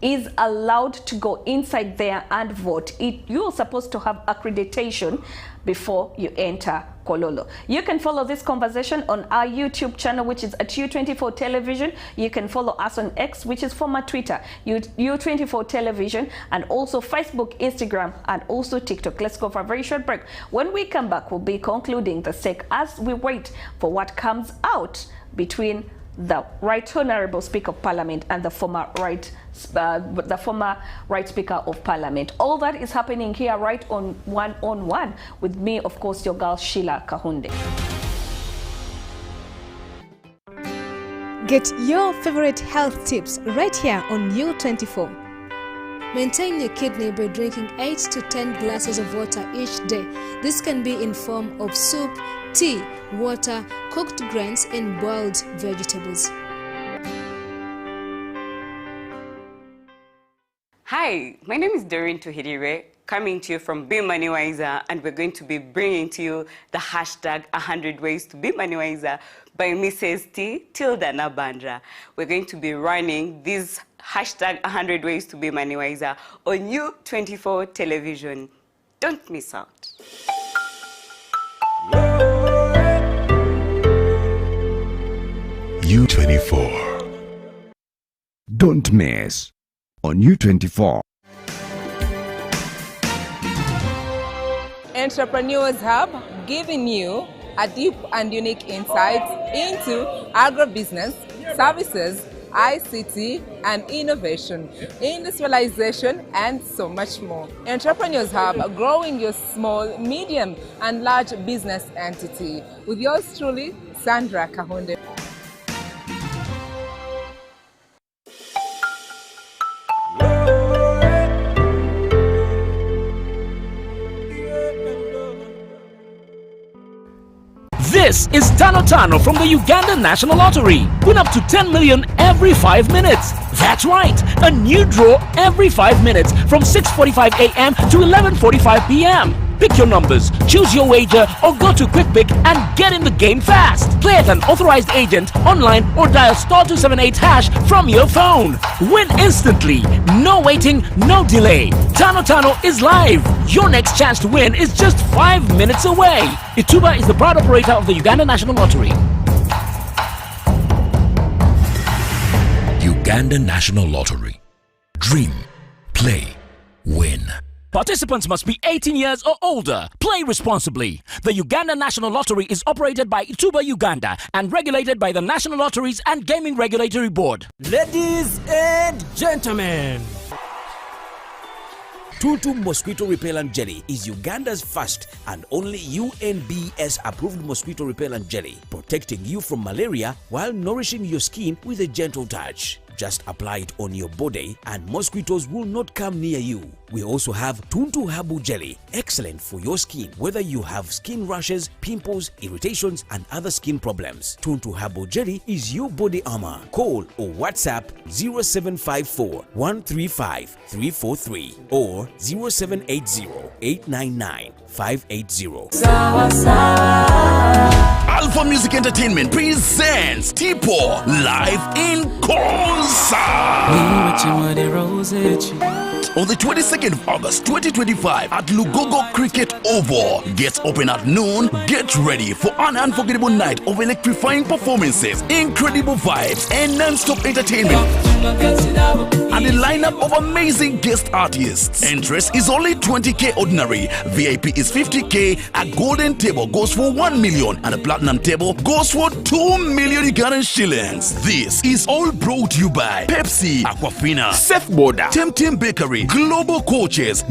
is allowed to go inside there and vote. You're supposed to have accreditation before you enter Kololo. You can follow this conversation on our YouTube channel, which is at U24 Television. You can follow us on X, which is former Twitter, U24 Television, and also Facebook, Instagram, and also TikTok. Let's go for a very short break. When we come back, we'll be concluding the SEC as we wait for what comes out between the Right Honorable Speaker of Parliament and the former Right Speaker of Parliament. All that is happening here right on One with me, of course, your girl Sheila Kahunde. Get your favorite health tips right here on U24. Maintain your kidney by drinking 8 to 10 glasses of water each day. This can be in form of soup, tea, water, cooked grains, and boiled vegetables. Hi, my name is Doreen Tuhidire, coming to you from Be Money Wiser, and we're going to be bringing to you the hashtag 100 Ways to Be Money Wiser by Mrs. T. Tilda Nabandra. We're going to be running this hashtag 100 Ways to Be Money Wiser on U24 Television. Don't miss out. U24. Don't miss on U24. Entrepreneurs Hub, giving you a deep and unique insight into agribusiness, services, ICT and innovation, industrialization, and so much more. Entrepreneurs Hub, growing your small, medium, and large business entity. With yours truly, Sandra Kahunde. This is Tano Tano from the Uganda National Lottery. Win up to 10 million every 5 minutes. That's right, a new draw every 5 minutes from 6:45 a.m. to 11:45 p.m. Pick your numbers, choose your wager, or go to Quick Pick and get in the game fast. Play at an authorized agent, online, or dial *278# from your phone. Win instantly. No waiting, no delay. Tano Tano is live. Your next chance to win is just 5 minutes away. Ituba is the proud operator of the Uganda National Lottery. Uganda National Lottery. Dream, play, win. Participants must be 18 years or older. Play responsibly. The Uganda National Lottery is operated by Ituba Uganda and regulated by the National Lotteries and Gaming Regulatory Board. Ladies and gentlemen, Tuntu Mosquito Repellent Jelly is Uganda's first and only UNBS approved mosquito repellent jelly, protecting you from malaria while nourishing your skin with a gentle touch. Just apply it on your body and mosquitoes will not come near you. We also have Tuntu Habu Jelly, excellent for your skin, whether you have skin rashes, pimples, irritations, and other skin problems. Tuntu Habu Jelly is your body armor. Call or WhatsApp 0754 135 343 or 0780 899 580. Alpha Music Entertainment presents Tipo live in concert on the 22nd of August 2025 at Lugogo Cricket Oval. Gates open at noon. Get ready for an unforgettable night of electrifying performances, incredible vibes, and non-stop entertainment, and a lineup of amazing guest artists. Entrance is only 20k ordinary. VIP is 50k. A golden table goes for 1 million and a platinum table goes for 2 million Ugandan shillings. This is all brought to you by Pepsi, Aquafina, Safeboarder, Temtem Bakery, Global Coaches.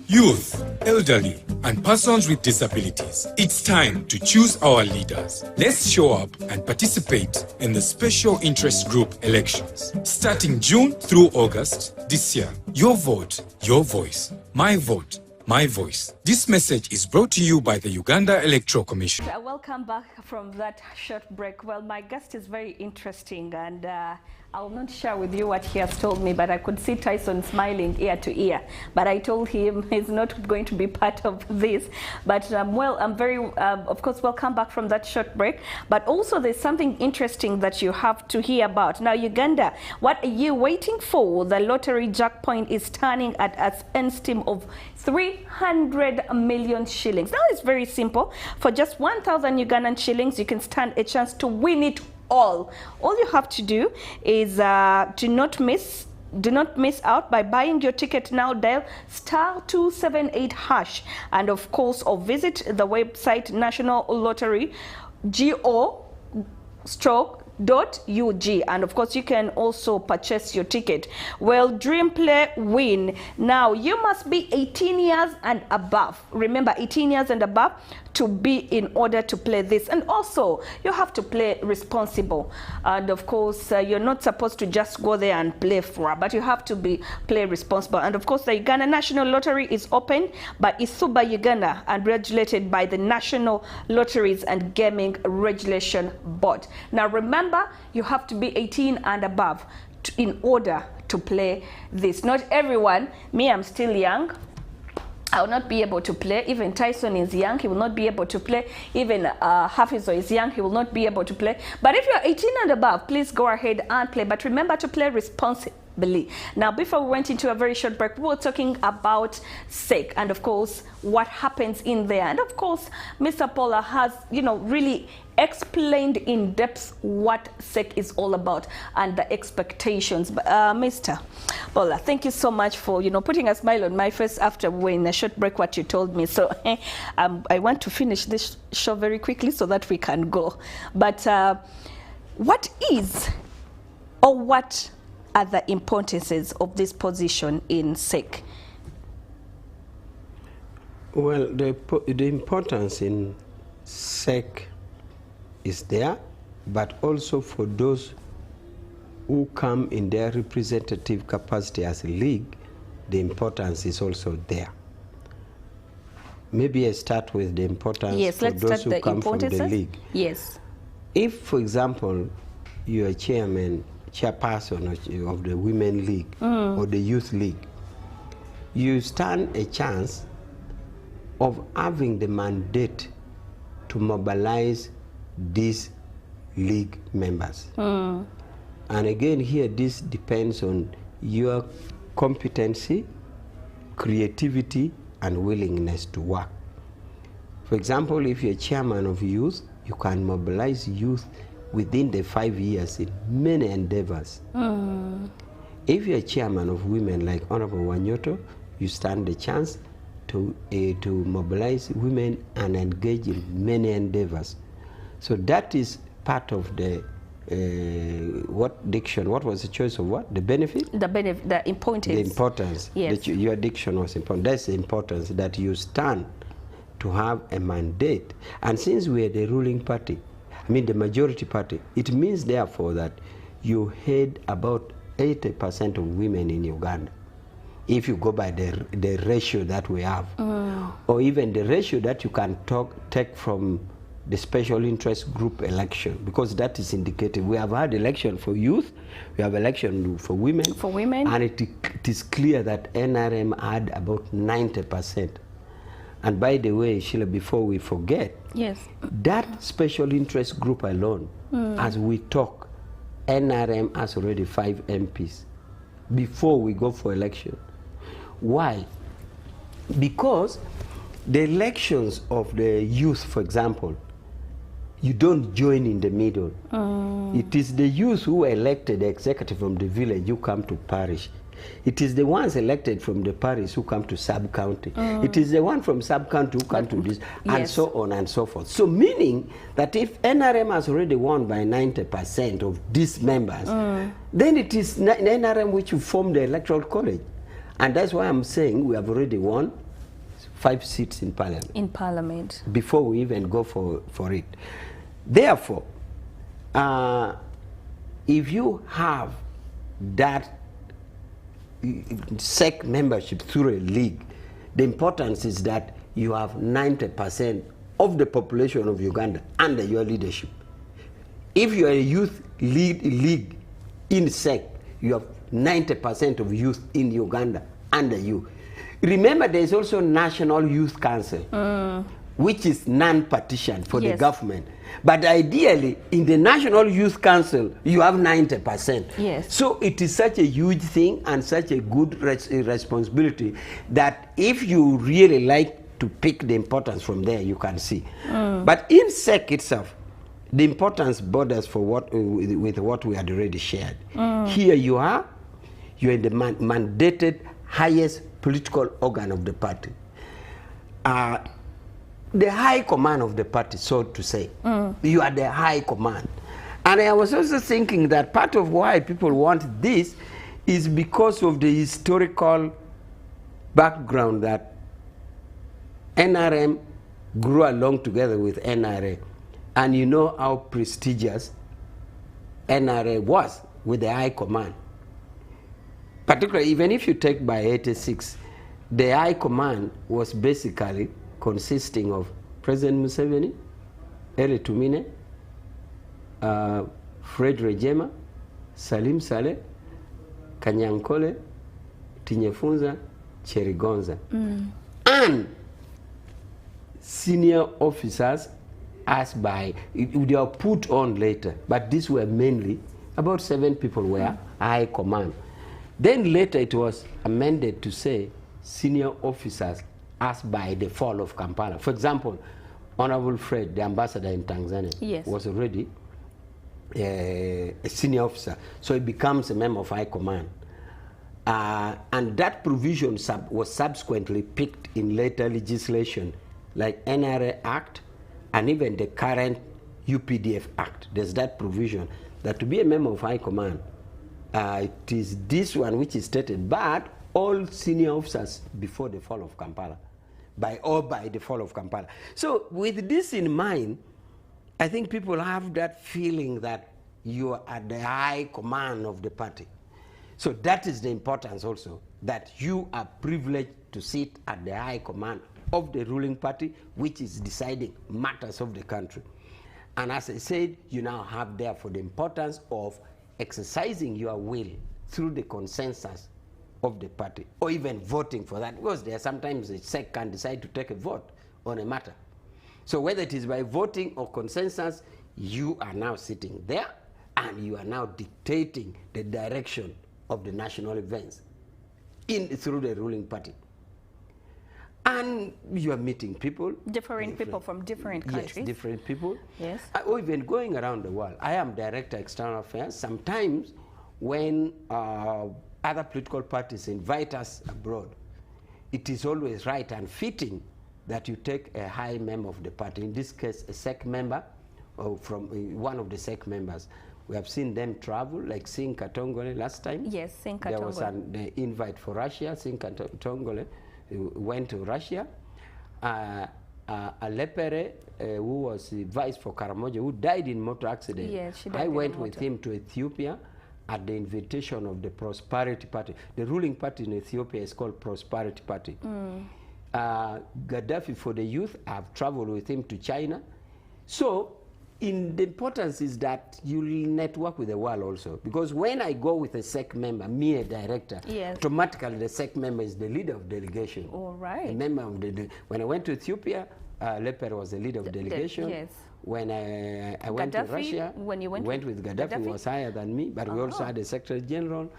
Youth, elderly, and persons with disabilities. It's time to choose our leaders. Let's show up and participate in the special interest group elections. Starting June through August this year. Your vote, your voice. My vote, my voice. This message is brought to you by the Uganda Electoral Commission. Welcome back from that short break. Well, my guest is very interesting, and I will not share with you what he has told me, but I could see Tyson smiling ear to ear. But I told him he's not going to be part of this. But I'm very, of course, welcome back from that short break. But also there's something interesting that you have to hear about. Now, Uganda, what are you waiting for? The lottery jackpot is turning at a standstill of 300 million shillings. Now, it's very simple. For just 1,000 Ugandan shillings, you can stand a chance to win it all. All you have to do is do not miss out by buying your ticket now. Dial *278# and of course, or visit the website National Lottery go.ug, and of course you can also purchase your ticket. Well, dream, play, win. Now you must be 18 years and above. Remember, 18 years and above to be in order to play this, and also you have to play responsible. And of course you're not supposed to just go there and play for, but you have to play responsible. And of course the Uganda National Lottery is open by Ituba Uganda and regulated by the National Lotteries and Gaming Regulation Board. Now remember, you have to be 18 and above in order to play this. Not everyone, me, I'm still young, I will not be able to play. Even Tyson is young, he will not be able to play. Even Hafizo is young, he will not be able to play. But if you're 18 and above, please go ahead and play. But remember to play responsibly. Now, before we went into a very short break, we were talking about SEC and of course what happens in there. And of course, Mr. Paula has, really explained in depth what SEC is all about and the expectations. But Mr. Paula, thank you so much for putting a smile on my face after when a short break what you told me. So I want to finish this show very quickly so that we can go. But what is or what are the importances of this position in SEC? Well, the importance in SEC is there, but also for those who come in their representative capacity as a league, the importance is also there. Maybe I start with the importance for those who come from the league. Yes. If, for example, you're a chairperson of the Women League or the Youth League, you stand a chance of having the mandate to mobilize these league members. And again, here this depends on your competency, creativity, and willingness to work. For example, if you're chairman of youth, you can mobilize youth within the 5 years in many endeavors. If you're chairman of women like Honorable Wanyoto, you stand the chance to mobilize women and engage in many endeavors. So that is part of the what diction? What was the choice of what? The benefit? The importance. The importance. Yes. Your diction was important. That's the importance that you stand to have a mandate. And since we are the ruling party, I mean the majority party, it means therefore that you had about 80% of women in Uganda. If you go by the ratio that we have, or even the ratio that you can take from the special interest group election, because that is indicative. We have had election for youth, we have election for women. For women. And it is clear that NRM had about 90%. And by the way, Sheila, before we forget, yes, that special interest group alone, as we talk, NRM has already 5 MPs before we go for election. Why? Because the elections of the youth, for example, you don't join in the middle. It is the youth who elected the executive from the village who come to parish. It is the ones elected from the parish who come to sub-county. It is the one from sub-county who come to this, and so on and so forth. So meaning that if NRM has already won by 90% of these members, then it is NRM which will form the electoral college. And that's why I'm saying we have already won 5 seats in parliament. In parliament. Before we even go for it. Therefore, if you have that SEC membership through a league, the importance is that you have 90% of the population of Uganda under your leadership. If you are a youth league in SEC, you have 90% of youth in Uganda under you. Remember, there is also National Youth Council, which is non-partisan for the government. But ideally, in the National Youth Council, you have 90%. Yes. So it is such a huge thing and such a good responsibility that if you really like to pick the importance from there, you can see. But in SEC itself, the importance borders for with what we had already shared. Here you're in the mandated highest political organ of the party. The high command of the party, so to say. You are the high command. And I was also thinking that part of why people want this is because of the historical background that NRM grew along together with NRA. And you know how prestigious NRA was with the high command. Particularly, even if you take by 86, the high command was basically consisting of President Museveni, Eli Tumine, Fred Rejema, Salim Saleh, Kanyankole, Tinyefunza, Cherigonza. And senior officers as by, they were put on later, but these were mainly, about 7 people were high command. Then later it was amended to say senior officers as by the fall of Kampala. For example, Honorable Fred, the ambassador in Tanzania, was already a senior officer. So he becomes a member of high command. And that provision was subsequently picked in later legislation, like NRA Act, and even the current UPDF Act. There's that provision that to be a member of high command, it is this one which is stated, but all senior officers before the fall of Kampala, by the fall of Kampala. So with this in mind, I think people have that feeling that you are at the high command of the party. So that is the importance also, that you are privileged to sit at the high command of the ruling party, which is deciding matters of the country. And as I said, you now have therefore the importance of exercising your will through the consensus of the party, or even voting for that, because there sometimes the SEC can decide to take a vote on a matter. So whether it is by voting or consensus, you are now sitting there and you are now dictating the direction of the national events through the ruling party. And you are meeting people. Different people from different countries. Yes, different people. Yes. Or even going around the world. I am Director External Affairs. Sometimes when other political parties invite us abroad, it is always right and fitting that you take a high member of the party, in this case a SEC member, or from one of the SEC members. We have seen them travel, like Singh Katongole last time. Yes, Singh Katongole. There was an invite for Russia. Singh Katongole went to Russia. Alepere, who was the vice for Karamoja, who died in motor accident. Yes, she died I went with him to Ethiopia at the invitation of the Prosperity Party. The ruling party in Ethiopia is called Prosperity Party. Gaddafi for the youth, I've traveled with him to China. So, the importance is that you network with the world also. Because when I go with a SEC member, me a director, yes, automatically the SEC member is the leader of delegation. All right. A member of when I went to Ethiopia, Leper was the leader of delegation. Yes. When I went to Russia, when you went with Gaddafi, was higher than me, but we also had a Secretary General.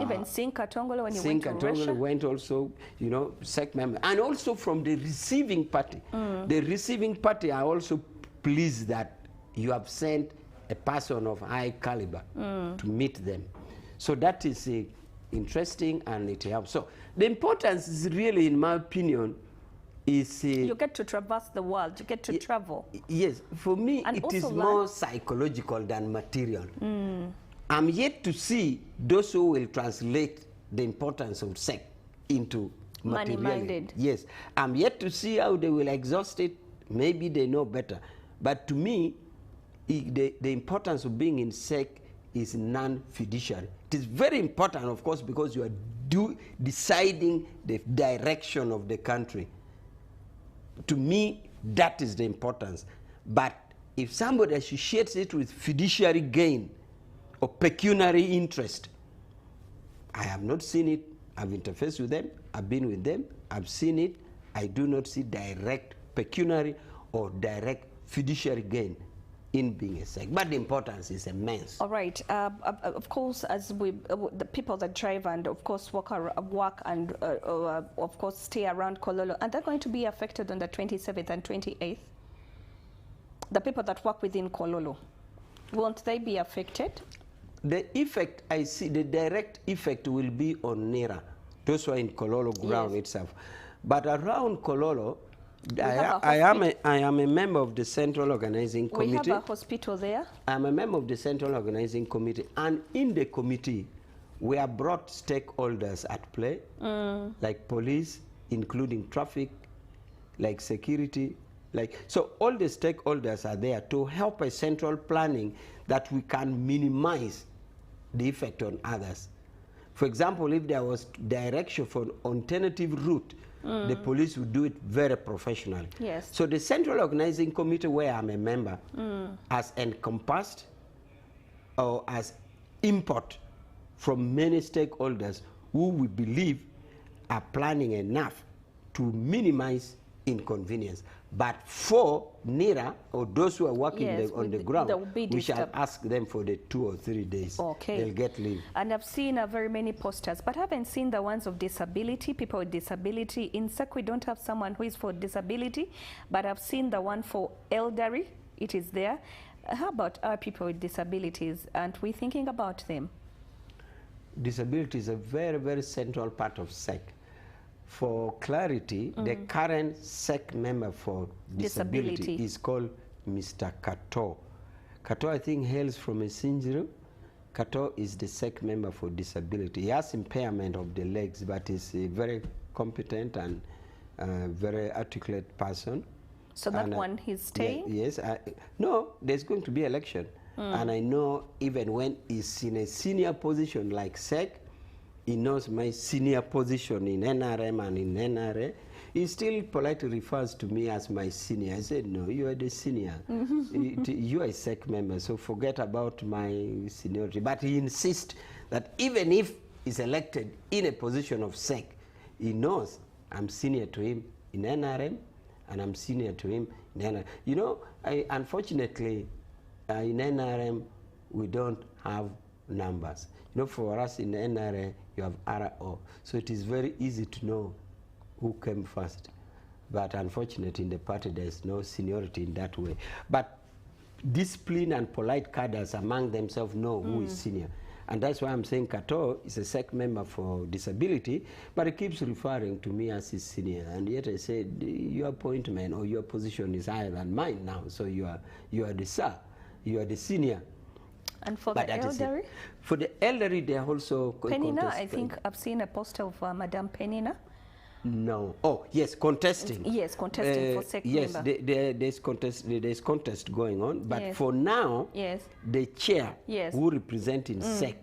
Even Singh Katongole, when you Singh went to Katongole Russia? went also, you know, SEC member. And also from the receiving party. The receiving party are also pleased that you have sent a person of high caliber to meet them. So that is interesting, and it helps. So the importance is really, in my opinion, is... you get to traverse the world, you get to travel. Yes, for me, and it is more psychological than material. I'm yet to see those who will translate the importance of SEC into material. Money-minded. Yes, I'm yet to see how they will exhaust it. Maybe they know better. But to me, the importance of being in SEC is non-fiduciary. It is very important, of course, because you are deciding the direction of the country. To me, that is the importance. But if somebody associates it with fiduciary gain or pecuniary interest, I have not seen it. I've interfaced with them. I've been with them. I've seen it. I do not see direct pecuniary or direct fiduciary gain in being a SEC. But the importance is immense. All right. Of course, as the people that drive and, of course, work and, of course, stay around Kololo, and they're going to be affected on the 27th and 28th. The people that work within Kololo, won't they be affected? The effect, I see, the direct effect will be on NERA, those who are in Kololo ground itself. But around Kololo, I am a member of the Central Organizing Committee. We have a hospital there. I'm a member of the Central Organizing Committee. And in the committee, we have brought stakeholders at play, like police, including traffic, like security. So all the stakeholders are there to help a central planning that we can minimize the effect on others. For example, if there was direction for an alternative route, the police would do it very professionally. Yes. So the Central Organizing Committee, where I'm a member, has encompassed or has input from many stakeholders who we believe are planning enough to minimize inconvenience. But for NERA, or those who are working on the ground, we shall ask them for the 2 or 3 days. Okay. They'll get leave. And I've seen very many posters, but I haven't seen the ones of disability, people with disability. In SEC, we don't have someone who is for disability, but I've seen the one for elderly. It is there. How about our people with disabilities? Aren't we thinking about them? Disability is a very, very central part of SEC. For clarity, the current SEC member for disability is called Mr. Kato. Kato, I think, hails from a Sinjiro. Kato is the SEC member for disability. He has impairment of the legs, but he's a very competent and very articulate person. So that one, he's staying? Yes. No, there's going to be election. And I know even when he's in a senior position like SEC, he knows my senior position in NRM and in NRA. He still politely refers to me as my senior. I said, no, you are the senior. You are a SEC member, so forget about my seniority. But he insists that even if he's elected in a position of SEC, he knows I'm senior to him in NRM and I'm senior to him in NRM. You know, unfortunately, in NRM, we don't have numbers. You know, for us in NRA, you have RO. So it is very easy to know who came first. But unfortunately, in the party, there's no seniority in that way. But discipline and polite cadres among themselves know who is senior. And that's why I'm saying Kato is a SEC member for disability, but he keeps referring to me as his senior. And yet I said, your appointment or your position is higher than mine now. So you are the sir, you are the senior. And for the elderly? For the elderly, they are also Penina, I think I've seen a poster of Madame Penina. No. Oh, yes, contesting. Yes, contesting for SEC member. Yes, there's contest going on. But for now, the chair who represents in SEC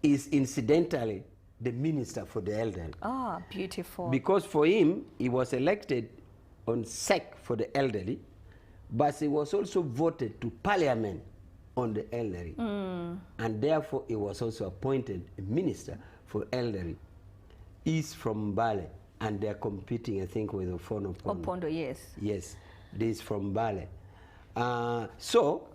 is incidentally the minister for the elderly. Ah, beautiful. Because for him, he was elected on SEC for the elderly, but he was also voted to parliament on the elderly. And therefore, he was also appointed a minister for elderly. Is from Mbale, and they're competing, I think, with Ofono Opondo. Opondo, yes. Yes, this is from Mbale. So,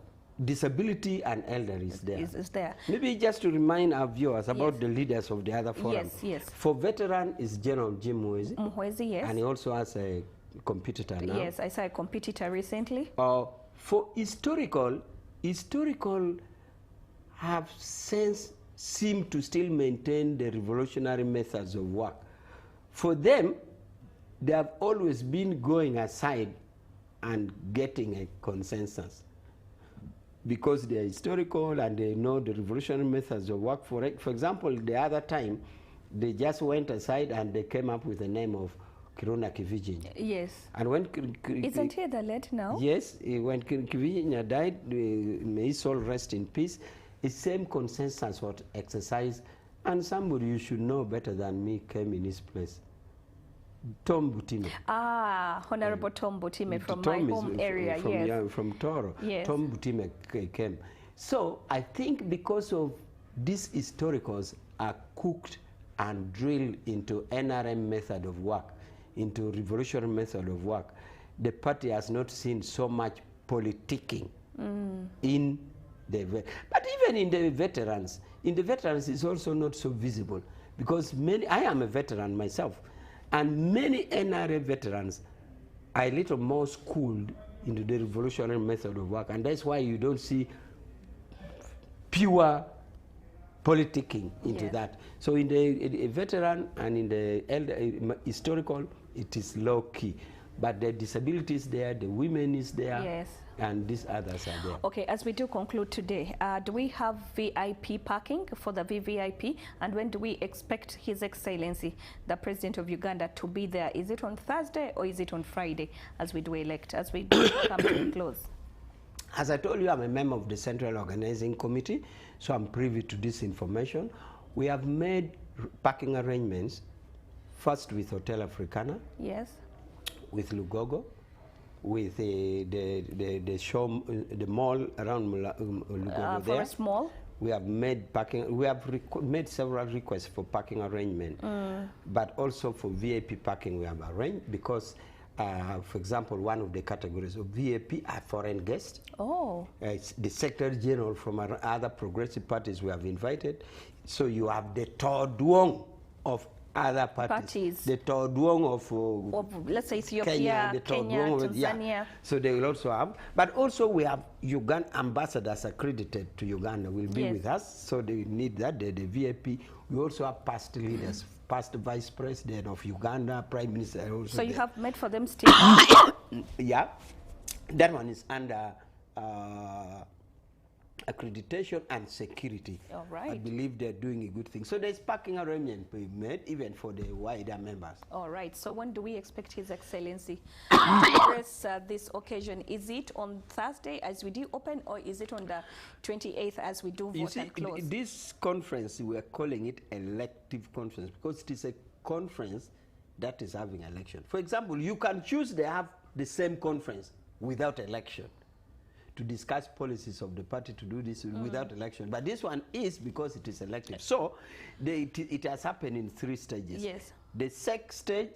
disability and elderly is there. Is there. Maybe just to remind our viewers about the leaders of the other forum. Yes. For veteran is General Jim Mwezi. Mwezi, yes. And he also has a competitor now. Yes, I saw a competitor recently. For historical have since seem to still maintain the revolutionary methods of work. For them, they have always been going aside and getting a consensus because they are historical and they know the revolutionary methods of work. For example, the other time, they just went aside and they came up with the name of Kiruna Kivijinya. Yes. And when isn't he the late now? Yes, when Kivijinya died, may his soul rest in peace. The same consensus was exercised, and somebody you should know better than me came in his place. Tom Butime. Ah, Honorable Tom Butime from my home area, yes. From Toro. Yes. Tom Butime came. So I think because of these historicals are cooked and drilled into NRM method of work, into revolutionary method of work, the party has not seen so much politicking in but even in the veterans it's also not so visible because I am a veteran myself, and many NRA veterans are a little more schooled into the revolutionary method of work, and that's why you don't see pure politicking into that. So in the veteran and in the historical, it is low key. But the disability is there, the women is there, and these others are there. Okay, as we do conclude today, do we have VIP parking for the VVIP? And when do we expect His Excellency, the President of Uganda, to be there? Is it on Thursday or is it on Friday as we do elect, as we do come to a close? As I told you, I'm a member of the Central Organizing Committee, so I'm privy to this information. We have made parking arrangements, first with Hotel Africana. Yes. With Lugogo, with the show, the mall around Lugogo Forest Mall. We have made parking. We have made several requests for parking arrangement, but also for VIP parking we have arranged because, for example, one of the categories of VIP are foreign guests. Oh. It's the Secretary General from other progressive parties we have invited. So you have the Todwong of other parties. The Todwong of let's say Ethiopia, Kenya, Tanzania. So they will also have, but also we have Uganda ambassadors accredited to Uganda will be with us, so they need that, the VIP. We also have past leaders, past Vice President of Uganda, Prime Minister also. So you have made for them still? Yeah, that one is under accreditation and security. All right. I believe they're doing a good thing. So there's parking arrangement made even for the wider members. All right. So when do we expect His Excellency to address this occasion? Is it on Thursday as we do open, or is it on the 28th as we do vote and close? This conference, we are calling it elective conference because it is a conference that is having election. For example, you can choose to have the same conference without election, to discuss policies of the party, to do this without election. But this one is because it is elective. So it has happened in 3 stages. Yes. The second stage,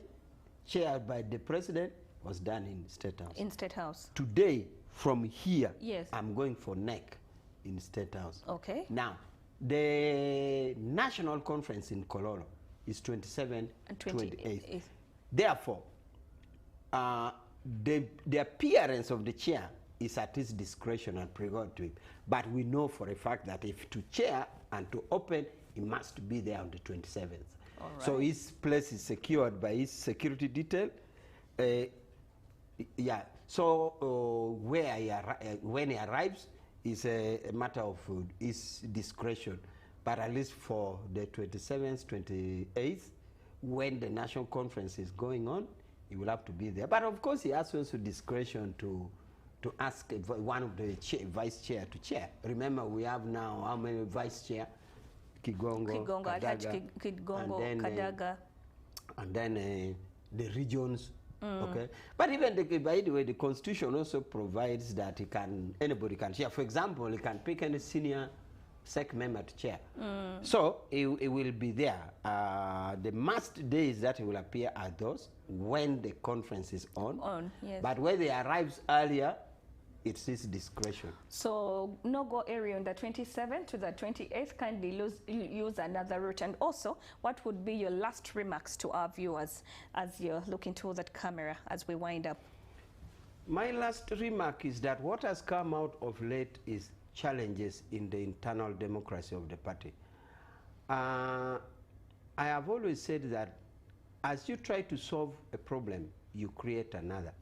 chaired by the president, was done in State House. In State House. Today, from here, yes, I'm going for NEC in State House. Okay. Now, the national conference in Kololo is 27 and 28. Therefore, the appearance of the chair is at his discretion and prerogative. But we know for a fact that if to chair and to open, he must be there on the 27th. So his place is secured by his security detail. Yeah. So when he arrives is a matter of his discretion. But at least for the 27th, 28th, when the national conference is going on, he will have to be there. But of course, he has also discretion to ask one of the vice chair to chair. Remember, we have now how many vice chair? Kigongo, Kadaga, and then the regions. Okay, but even by the way, the constitution also provides that anybody can chair. For example, he can pick any senior SEC member to chair. So he will be there. The must days that he will appear are those when the conference is on. Yes. But when he arrives earlier, it's his discretion. So no-go area on the 27th to the 28th, kindly use another route. And also, what would be your last remarks to our viewers as you're looking toward that camera as we wind up? My last remark is that what has come out of late is challenges in the internal democracy of the party. I have always said that as you try to solve a problem, you create another.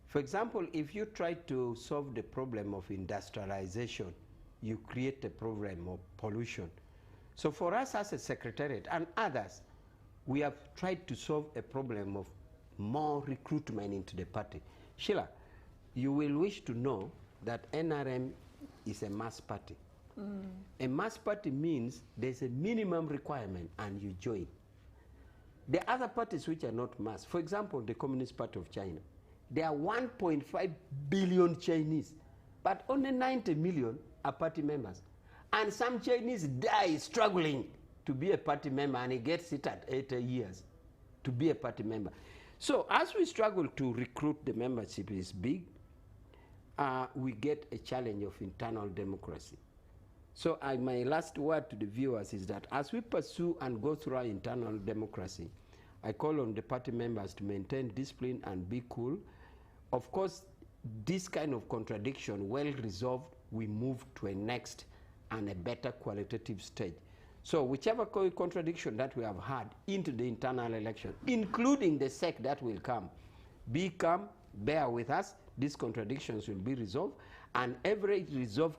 For example, if you try to solve the problem of industrialization, you create a problem of pollution. So for us as a secretariat and others, we have tried to solve a problem of more recruitment into the party. Sheila, you will wish to know that NRM is a mass party. A mass party means there's a minimum requirement and you join. The other parties which are not mass, for example, the Communist Party of China, there are 1.5 billion Chinese, but only 90 million are party members. And some Chinese die struggling to be a party member, and he gets it at 80 years to be a party member. So as we struggle to recruit, the membership is big, we get a challenge of internal democracy. So my last word to the viewers is that as we pursue and go through our internal democracy, I call on the party members to maintain discipline and be cool. Of course, this kind of contradiction, well resolved, we move to a next and a better qualitative stage. So whichever contradiction that we have had into the internal election, including the SEC that will come, be calm, bear with us, these contradictions will be resolved, and every resolved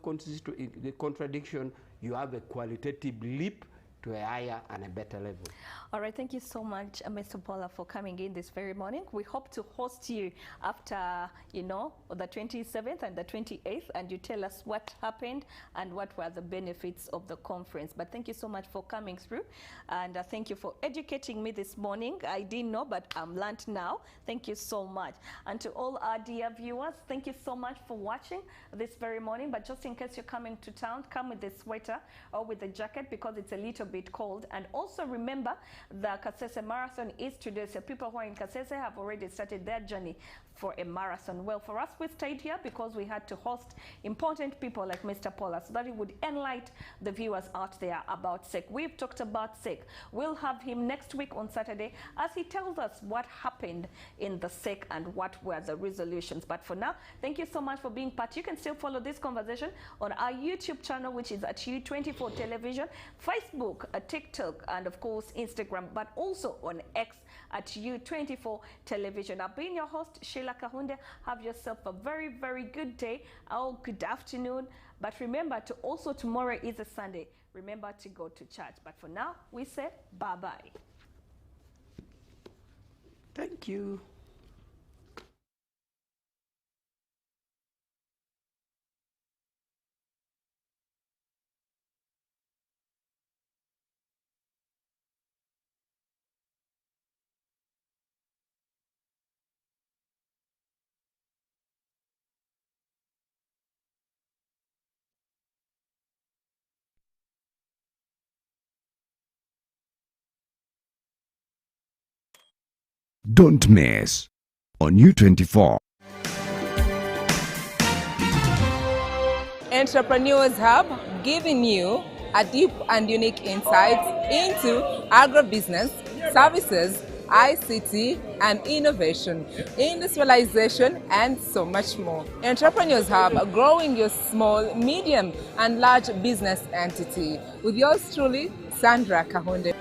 contradiction, you have a qualitative leap to a higher and a better level. All right, thank you so much, Mr. Paula, for coming in this very morning. We hope to host you after, the 27th and the 28th, and you tell us what happened and what were the benefits of the conference. But thank you so much for coming through, and thank you for educating me this morning. I didn't know, but I'm learned now. Thank you so much. And to all our dear viewers, thank you so much for watching this very morning. But just in case you're coming to town, come with the sweater or with the jacket because it's a little bit cold. And also remember, the Kasese Marathon is today, so people who are in Kasese have already started their journey for a marathon. Well, for us, we stayed here because we had to host important people like Mr. Paula so that he would enlighten the viewers out there about SEC. We've talked about SEC. We'll have him next week on Saturday as he tells us what happened in the SEC and what were the resolutions. But for now, thank you so much for being part. You can still follow this conversation on our YouTube channel, which is at U24 Television, Facebook, TikTok, and of course Instagram, but also on X at U24 Television. I've been your host, Sheila Kahunde. Have yourself a very, very good day or good afternoon. But remember to also, tomorrow is a Sunday. Remember to go to church. But for now, we say bye-bye. Thank you. Don't miss on U24. Entrepreneurs Hub, giving you a deep and unique insight into agribusiness, services, ICT, and innovation, industrialization, and so much more. Entrepreneurs Hub, growing your small, medium, and large business entity. With yours truly, Sandra Kahunde.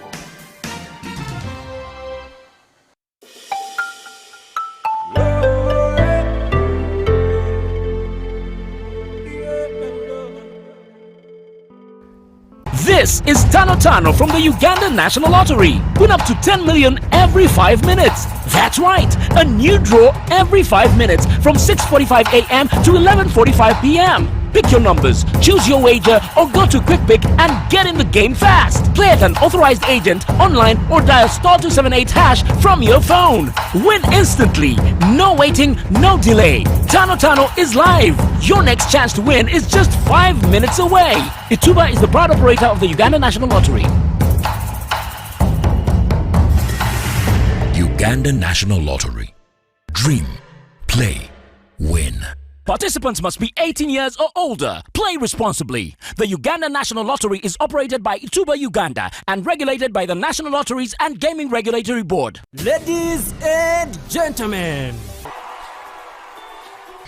This is Tano Tano from the Uganda National Lottery. Win up to 10 million every 5 minutes. That's right, a new draw every 5 minutes from 6:45 a.m. to 11:45 p.m. Pick your numbers, choose your wager, or go to Quick Pick and get in the game fast. Play at an authorized agent, online, or dial *278# from your phone. Win instantly. No waiting, no delay. Tano Tano is live. Your next chance to win is just 5 minutes away. Ituba is the proud operator of the Uganda National Lottery. Uganda National Lottery. Dream, play, win. Participants must be 18 years or older. Play responsibly. The Uganda National Lottery is operated by Ituba Uganda and regulated by the National Lotteries and Gaming Regulatory Board. Ladies and gentlemen,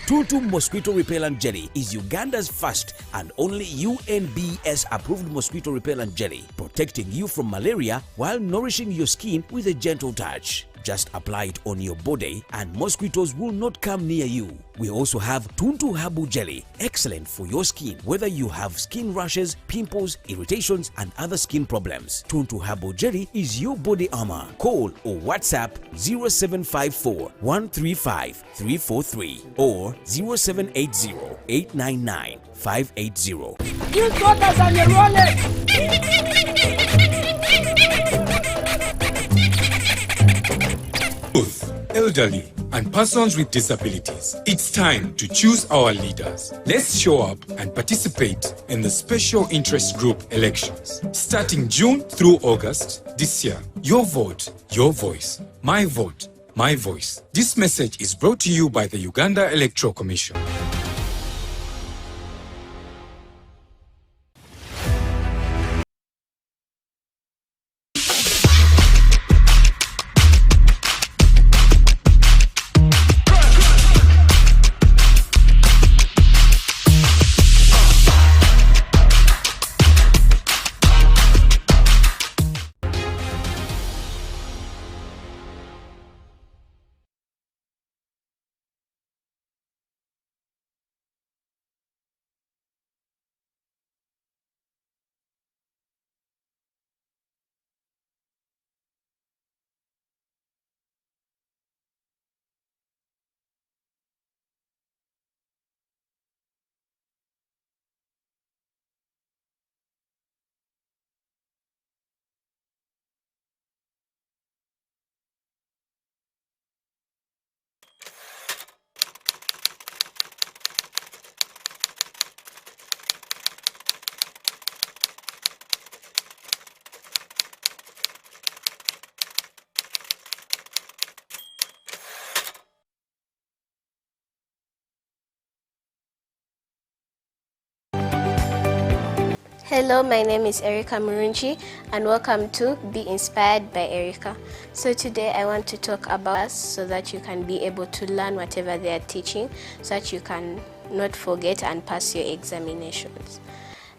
Tuntu Mosquito Repellent Jelly is Uganda's first and only UNBS approved mosquito repellent jelly, protecting you from malaria while nourishing your skin with a gentle touch. Just apply it on your body and mosquitoes will not come near you. We also have Tuntu Habu Jelly, excellent for your skin, whether you have skin rashes, pimples, irritations, and other skin problems. Tuntu Habu Jelly is your body armor. Call or WhatsApp 0754 135 343 or 0780 899 580. You got us on your wallet! Youth, elderly, and persons with disabilities. It's time to choose our leaders. Let's show up and participate in the special interest group elections. Starting June through August this year. Your vote, your voice. My vote, my voice. This message is brought to you by the Uganda Electoral Commission. Hello, my name is Erica Murunchi and welcome to Be Inspired by Erica. So today I want to talk about us so that you can be able to learn whatever they are teaching so that you can not forget and pass your examinations.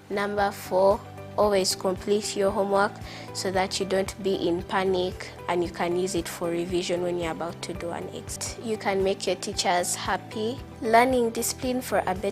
Number 4, always complete your homework so that you don't be in panic and you can use it for revision when you're about to do an exam. You can make your teachers happy. Learning discipline for a better